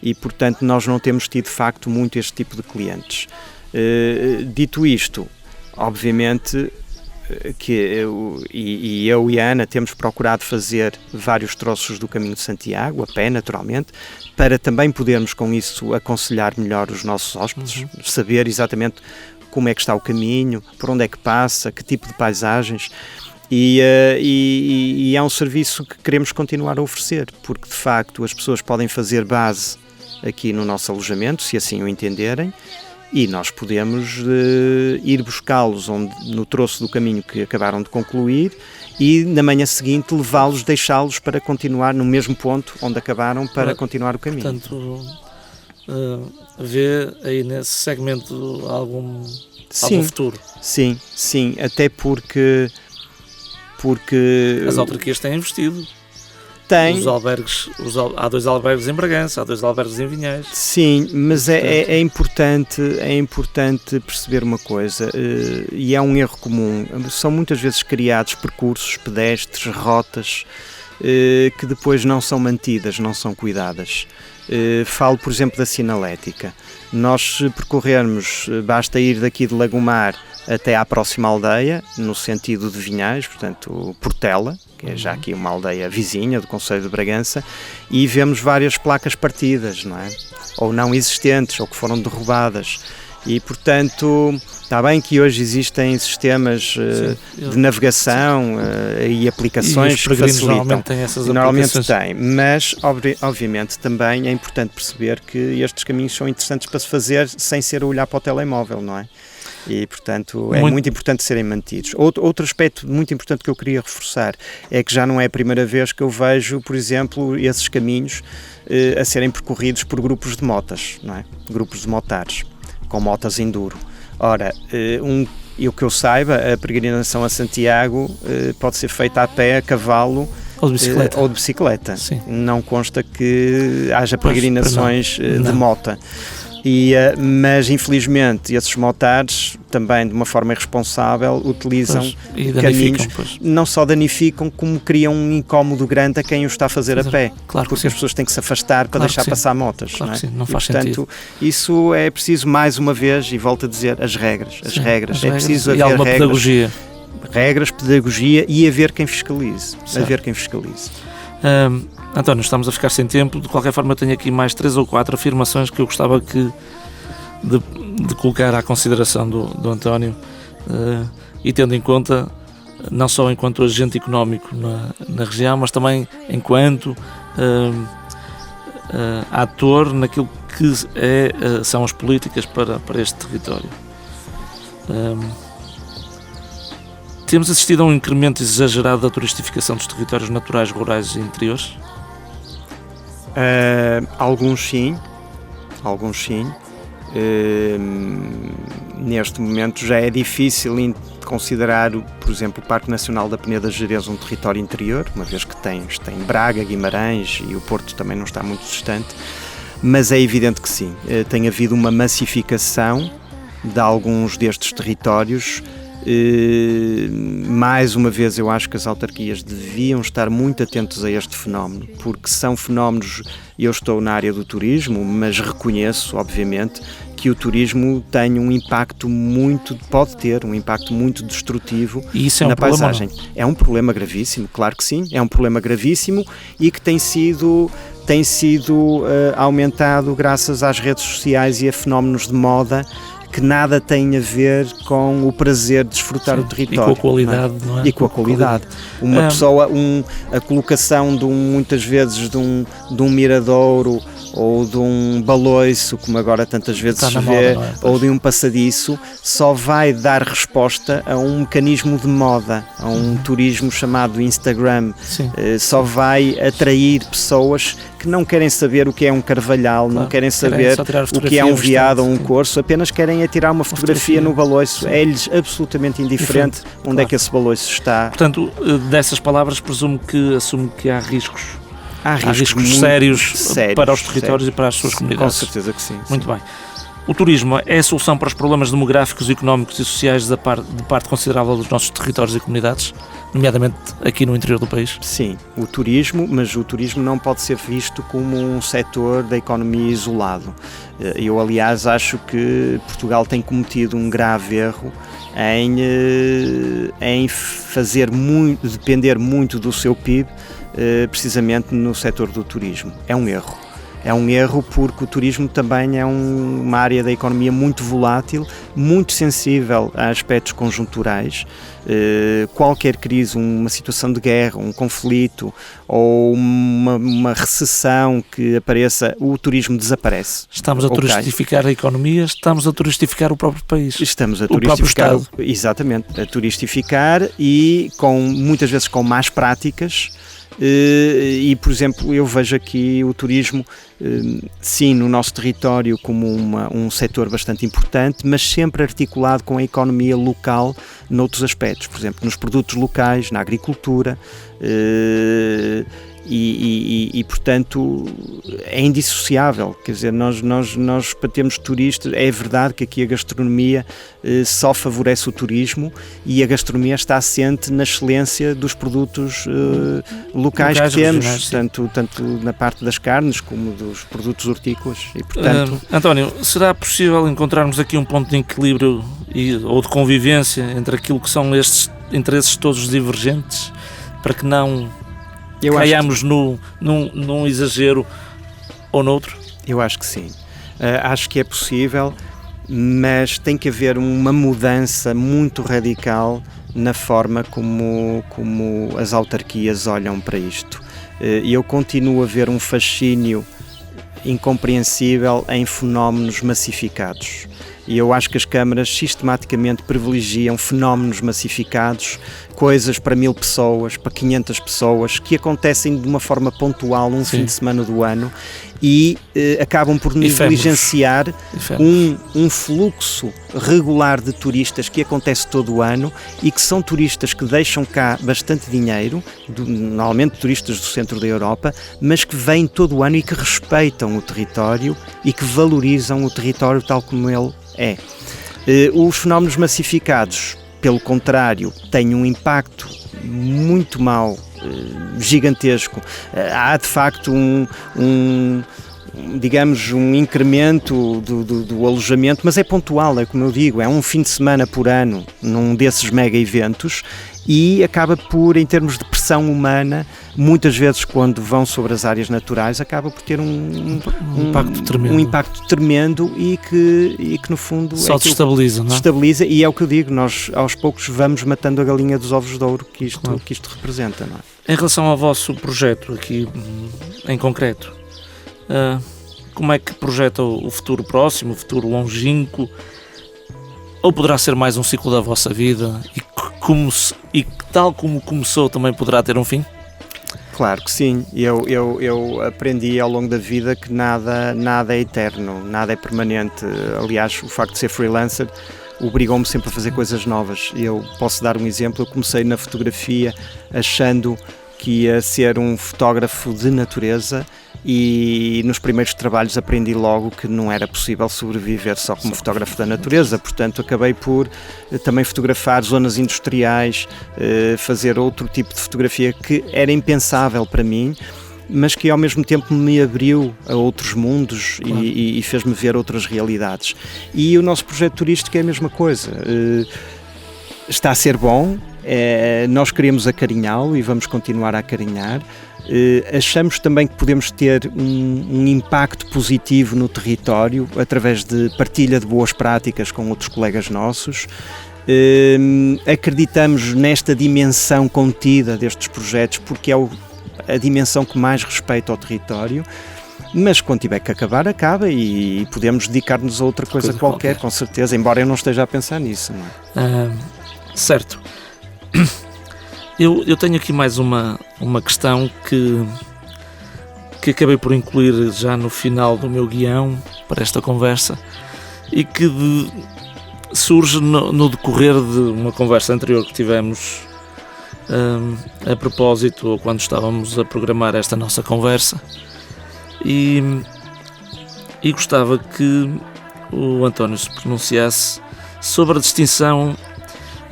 e, portanto, nós não temos tido de facto muito este tipo de clientes. Dito isto, obviamente que eu e a Ana temos procurado fazer vários troços do Caminho de Santiago, a pé naturalmente, para também podermos com isso aconselhar melhor os nossos hóspedes, saber exatamente como é que está o caminho, por onde é que passa, que tipo de paisagens, e é um serviço que queremos continuar a oferecer, porque de facto as pessoas podem fazer base aqui no nosso alojamento, se assim o entenderem, e nós podemos ir buscá-los no troço do caminho que acabaram de concluir e na manhã seguinte levá-los, deixá-los para continuar no mesmo ponto onde acabaram para continuar o caminho. Portanto, vê aí nesse segmento algum futuro? Sim, até porque as autarquias têm investido. Tem. Há 2 albergues em Bragança, há 2 albergues em Vinhais. Sim, mas é importante perceber uma coisa, e é um erro comum. São muitas vezes criados percursos pedestres, rotas, que depois não são mantidas, não são cuidadas. Falo, por exemplo, da sinalética. Nós, se percorrermos, basta ir daqui de Lagomar até à próxima aldeia, no sentido de Vinhais, portanto, Portela, que é já aqui uma aldeia vizinha do concelho de Bragança, e vemos várias placas partidas, não é? Ou não existentes, ou que foram derrubadas. E, portanto, está bem que hoje existem sistemas de navegação e aplicações que facilitam. Normalmente têm essas normalmente aplicações. Tem, mas obviamente também é importante perceber que estes caminhos são interessantes para se fazer sem ser a olhar para o telemóvel, não é? E, portanto, é muito importante serem mantidos. Outro aspecto muito importante que eu queria reforçar é que já não é a primeira vez que eu vejo, por exemplo, esses caminhos a serem percorridos por grupos de motas, não é? Grupos de motares, com motas enduro. Ora, e o que eu saiba, a peregrinação a Santiago pode ser feita a pé, a cavalo ou de bicicleta. Sim. Não consta que haja peregrinações de mota. Mas infelizmente esses motares também de uma forma irresponsável utilizam caminhos, não só danificam como criam um incómodo grande a quem o está a fazer a pé, porque as pessoas têm que se afastar para deixar passar motas, claro, não é? Que sim, não faz sentido. Isso é preciso mais uma vez, e volto a dizer, as regras, é preciso haver alguma pedagogia. Regras, pedagogia e haver quem fiscalize. António, estamos a ficar sem tempo. De qualquer forma, tenho aqui mais 3 ou 4 afirmações que eu gostava de colocar à consideração do António, e tendo em conta, não só enquanto agente económico na região, mas também enquanto ator naquilo que são as políticas para este território. Temos assistido a um incremento exagerado da turistificação dos territórios naturais, rurais e interiores? Alguns sim. Neste momento já é difícil considerar, por exemplo, o Parque Nacional da Peneda Gerês um território interior, uma vez que tem Braga, Guimarães e o Porto também não está muito distante, mas é evidente que sim, tem havido uma massificação de alguns destes territórios. Mais uma vez, eu acho que as autarquias deviam estar muito atentos a este fenómeno, porque são fenómenos, eu estou na área do turismo, mas reconheço, obviamente, que o turismo tem um impacto pode ter um impacto muito destrutivo na paisagem. É um problema gravíssimo, claro que sim, é um problema gravíssimo e que tem sido aumentado graças às redes sociais e a fenómenos de moda que nada tem a ver com o prazer de desfrutar o território. E com a qualidade, não é? E com a qualidade. Uma pessoa, a colocação muitas vezes de um miradouro ou de um baloiço, como agora tantas vezes se vê, moda, ou de um passadiço, só vai dar resposta a um mecanismo de moda, a um turismo chamado Instagram. Só vai atrair pessoas que não querem saber o que é um carvalhal, não querem saber o que é um veado ou um corso, apenas querem é tirar uma fotografia no baloiço. É-lhes absolutamente indiferente onde é que esse baloiço está. Portanto, dessas palavras assumo que há riscos. Há riscos sérios para os territórios e para as suas comunidades. Com certeza que sim. Muito bem. O turismo é a solução para os problemas demográficos, económicos e sociais de parte considerável dos nossos territórios e comunidades, nomeadamente aqui no interior do país? Sim, mas o turismo não pode ser visto como um setor da economia isolado. Eu, aliás, acho que Portugal tem cometido um grave erro em fazer depender muito do seu PIB, precisamente no setor do turismo. É um erro. É um erro porque o turismo também é uma área da economia muito volátil, muito sensível a aspectos conjunturais. Qualquer crise, uma situação de guerra, um conflito ou uma recessão que apareça, o turismo desaparece. Estamos a turistificar a economia, estamos a turistificar o próprio país. Estamos a turistificar o próprio Estado. Exatamente, a turistificar e muitas vezes com más práticas. E, por exemplo, eu vejo aqui o turismo, sim, no nosso território como um setor bastante importante, mas sempre articulado com a economia local noutros aspectos, por exemplo, nos produtos locais, na agricultura, e portanto é indissociável. Quer dizer, nós para termos turistas, é verdade que aqui a gastronomia só favorece o turismo e a gastronomia está assente na excelência dos produtos locais que temos, tanto na parte das carnes como dos produtos hortícolas. E, portanto... António, será possível encontrarmos aqui um ponto de equilíbrio ou de convivência entre aquilo que são estes interesses todos divergentes, para que não caiamos num exagero ou noutro? Eu acho que sim. Acho que é possível, mas tem que haver uma mudança muito radical na forma como as autarquias olham para isto. E eu continuo a ver um fascínio incompreensível em fenómenos massificados. E eu acho que as câmaras sistematicamente privilegiam fenómenos massificados, coisas para 1000 pessoas, para 500 pessoas, que acontecem de uma forma pontual fim de semana do ano e acabam por negligenciar um fluxo regular de turistas que acontece todo o ano e que são turistas que deixam cá bastante dinheiro, normalmente turistas do centro da Europa, mas que vêm todo o ano e que respeitam o território e que valorizam o território tal como ele é. Os fenómenos massificados, pelo contrário, têm um impacto muito mau, gigantesco. Há de facto digamos, um incremento do alojamento, mas é pontual, é como eu digo, é um fim de semana por ano num desses mega eventos e acaba por, em termos de pressão humana, muitas vezes quando vão sobre as áreas naturais, acaba por ter um impacto tremendo e que no fundo só destabiliza, não é? Destabiliza, e é o que eu digo, nós aos poucos vamos matando a galinha dos ovos de ouro que isto representa, não é? Em relação ao vosso projeto aqui em concreto, como é que projeta o futuro próximo, o futuro longínquo? Ou poderá ser mais um ciclo da vossa vida e tal como começou também poderá ter um fim? Claro que sim. Eu aprendi ao longo da vida que nada é eterno, nada é permanente. Aliás, o facto de ser freelancer obrigou-me sempre a fazer coisas novas. Eu posso dar um exemplo. Eu comecei na fotografia achando que ia ser um fotógrafo de natureza e nos primeiros trabalhos aprendi logo que não era possível sobreviver só como fotógrafo da natureza, portanto acabei por também fotografar zonas industriais, fazer outro tipo de fotografia que era impensável para mim, mas que ao mesmo tempo me abriu a outros mundos e fez-me ver outras realidades. E o nosso projeto turístico é a mesma coisa, está a ser bom, nós queremos acarinhá-lo e vamos continuar a acarinhar. Achamos também que podemos ter um impacto positivo no território através de partilha de boas práticas com outros colegas nossos. Acreditamos nesta dimensão contida destes projetos porque é a dimensão que mais respeita ao território, mas quando tiver que acabar, acaba e podemos dedicar-nos a outra coisa qualquer, com certeza, embora eu não esteja a pensar nisso. Não é? Certo. Eu tenho aqui mais uma questão que acabei por incluir já no final do meu guião para esta conversa e que surge no decorrer de uma conversa anterior que tivemos a propósito, ou quando estávamos a programar esta nossa conversa, e gostava que o António se pronunciasse sobre a distinção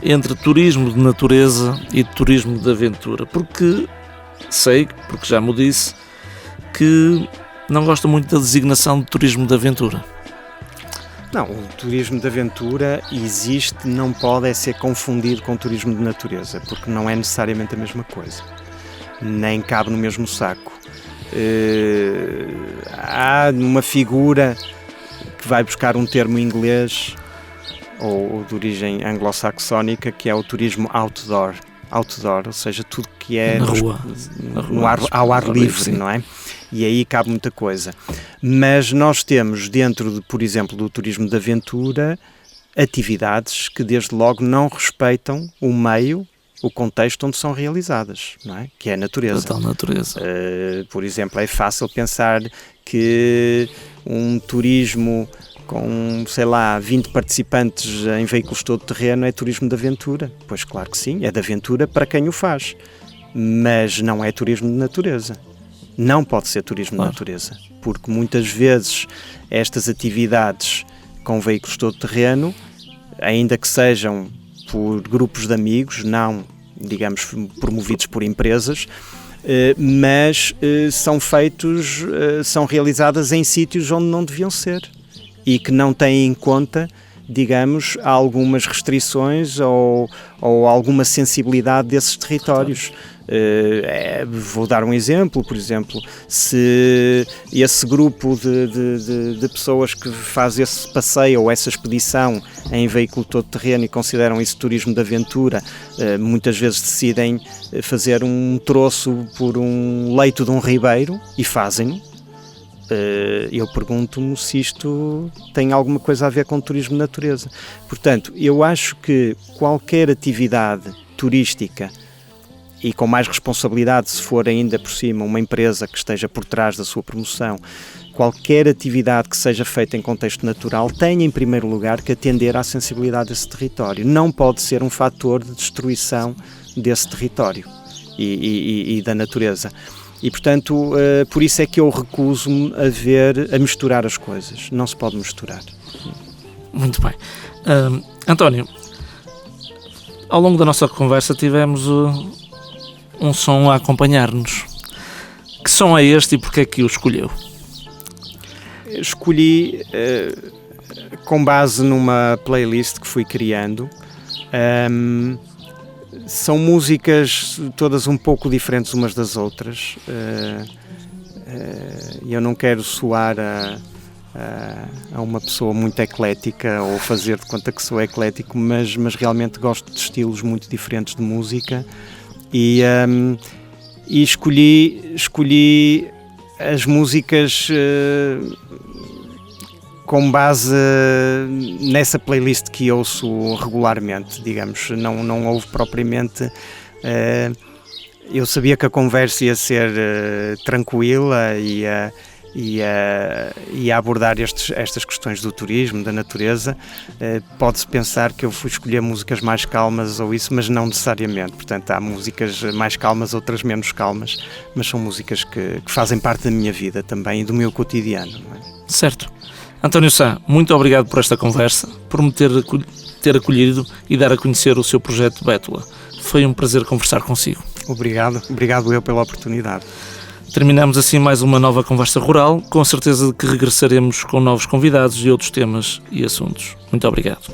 entre turismo de natureza e turismo de aventura, porque sei, porque já me disse, que não gosta muito da designação de turismo de aventura. Não, o turismo de aventura existe, não pode ser confundido com o turismo de natureza, porque não é necessariamente a mesma coisa, nem cabe no mesmo saco. Há uma figura que vai buscar um termo inglês ou de origem anglo-saxónica, que é o turismo outdoor, ou seja, tudo que é ao ar livre, não é? E aí cabe muita coisa. Mas nós temos dentro, por exemplo, do turismo de aventura, atividades que desde logo não respeitam o meio, o contexto onde são realizadas, não é? Que é a natureza. Total natureza. Por exemplo, é fácil pensar que um turismo com, 20 participantes em veículos todo-terreno é turismo de aventura. Pois claro que sim, é de aventura para quem o faz, mas não é turismo de natureza. Não pode ser turismo de natureza, porque muitas vezes estas atividades com veículos todo-terreno, ainda que sejam por grupos de amigos, não, digamos, promovidos por empresas, mas são realizadas em sítios onde não deviam ser e que não têm em conta, digamos, algumas restrições ou alguma sensibilidade desses territórios. Vou dar um exemplo, por exemplo, se esse grupo de pessoas que faz esse passeio ou essa expedição em veículo todo-terreno e consideram isso turismo de aventura, muitas vezes decidem fazer um troço por um leito de um ribeiro e fazem-no. Eu pergunto-me se isto tem alguma coisa a ver com turismo de natureza. Portanto, eu acho que qualquer atividade turística, e com mais responsabilidade se for ainda por cima uma empresa que esteja por trás da sua promoção, qualquer atividade que seja feita em contexto natural tem em primeiro lugar que atender à sensibilidade desse território. Não pode ser um fator de destruição desse território e da natureza. E, portanto, por isso é que eu recuso-me a misturar as coisas. Não se pode misturar. Muito bem. António, ao longo da nossa conversa tivemos um som a acompanhar-nos. Que som é este e porquê é que o escolheu? Escolhi com base numa playlist que fui criando. São músicas todas um pouco diferentes umas das outras. Eu não quero soar a uma pessoa muito eclética ou fazer de conta que sou eclético, mas realmente gosto de estilos muito diferentes de música e escolhi as músicas com base nessa playlist que ouço regularmente, digamos. Não houve propriamente... eu sabia que a conversa ia ser tranquila e a abordar estas questões do turismo, da natureza. Pode-se pensar que eu fui escolher músicas mais calmas ou isso, mas não necessariamente. Portanto, há músicas mais calmas, outras menos calmas, mas são músicas que fazem parte da minha vida também e do meu cotidiano. Não é? Certo. António Sá, muito obrigado por esta conversa, por me ter acolhido e dar a conhecer o seu projeto Bétula. Foi um prazer conversar consigo. Obrigado eu pela oportunidade. Terminamos assim mais uma nova conversa rural, com a certeza de que regressaremos com novos convidados e outros temas e assuntos. Muito obrigado.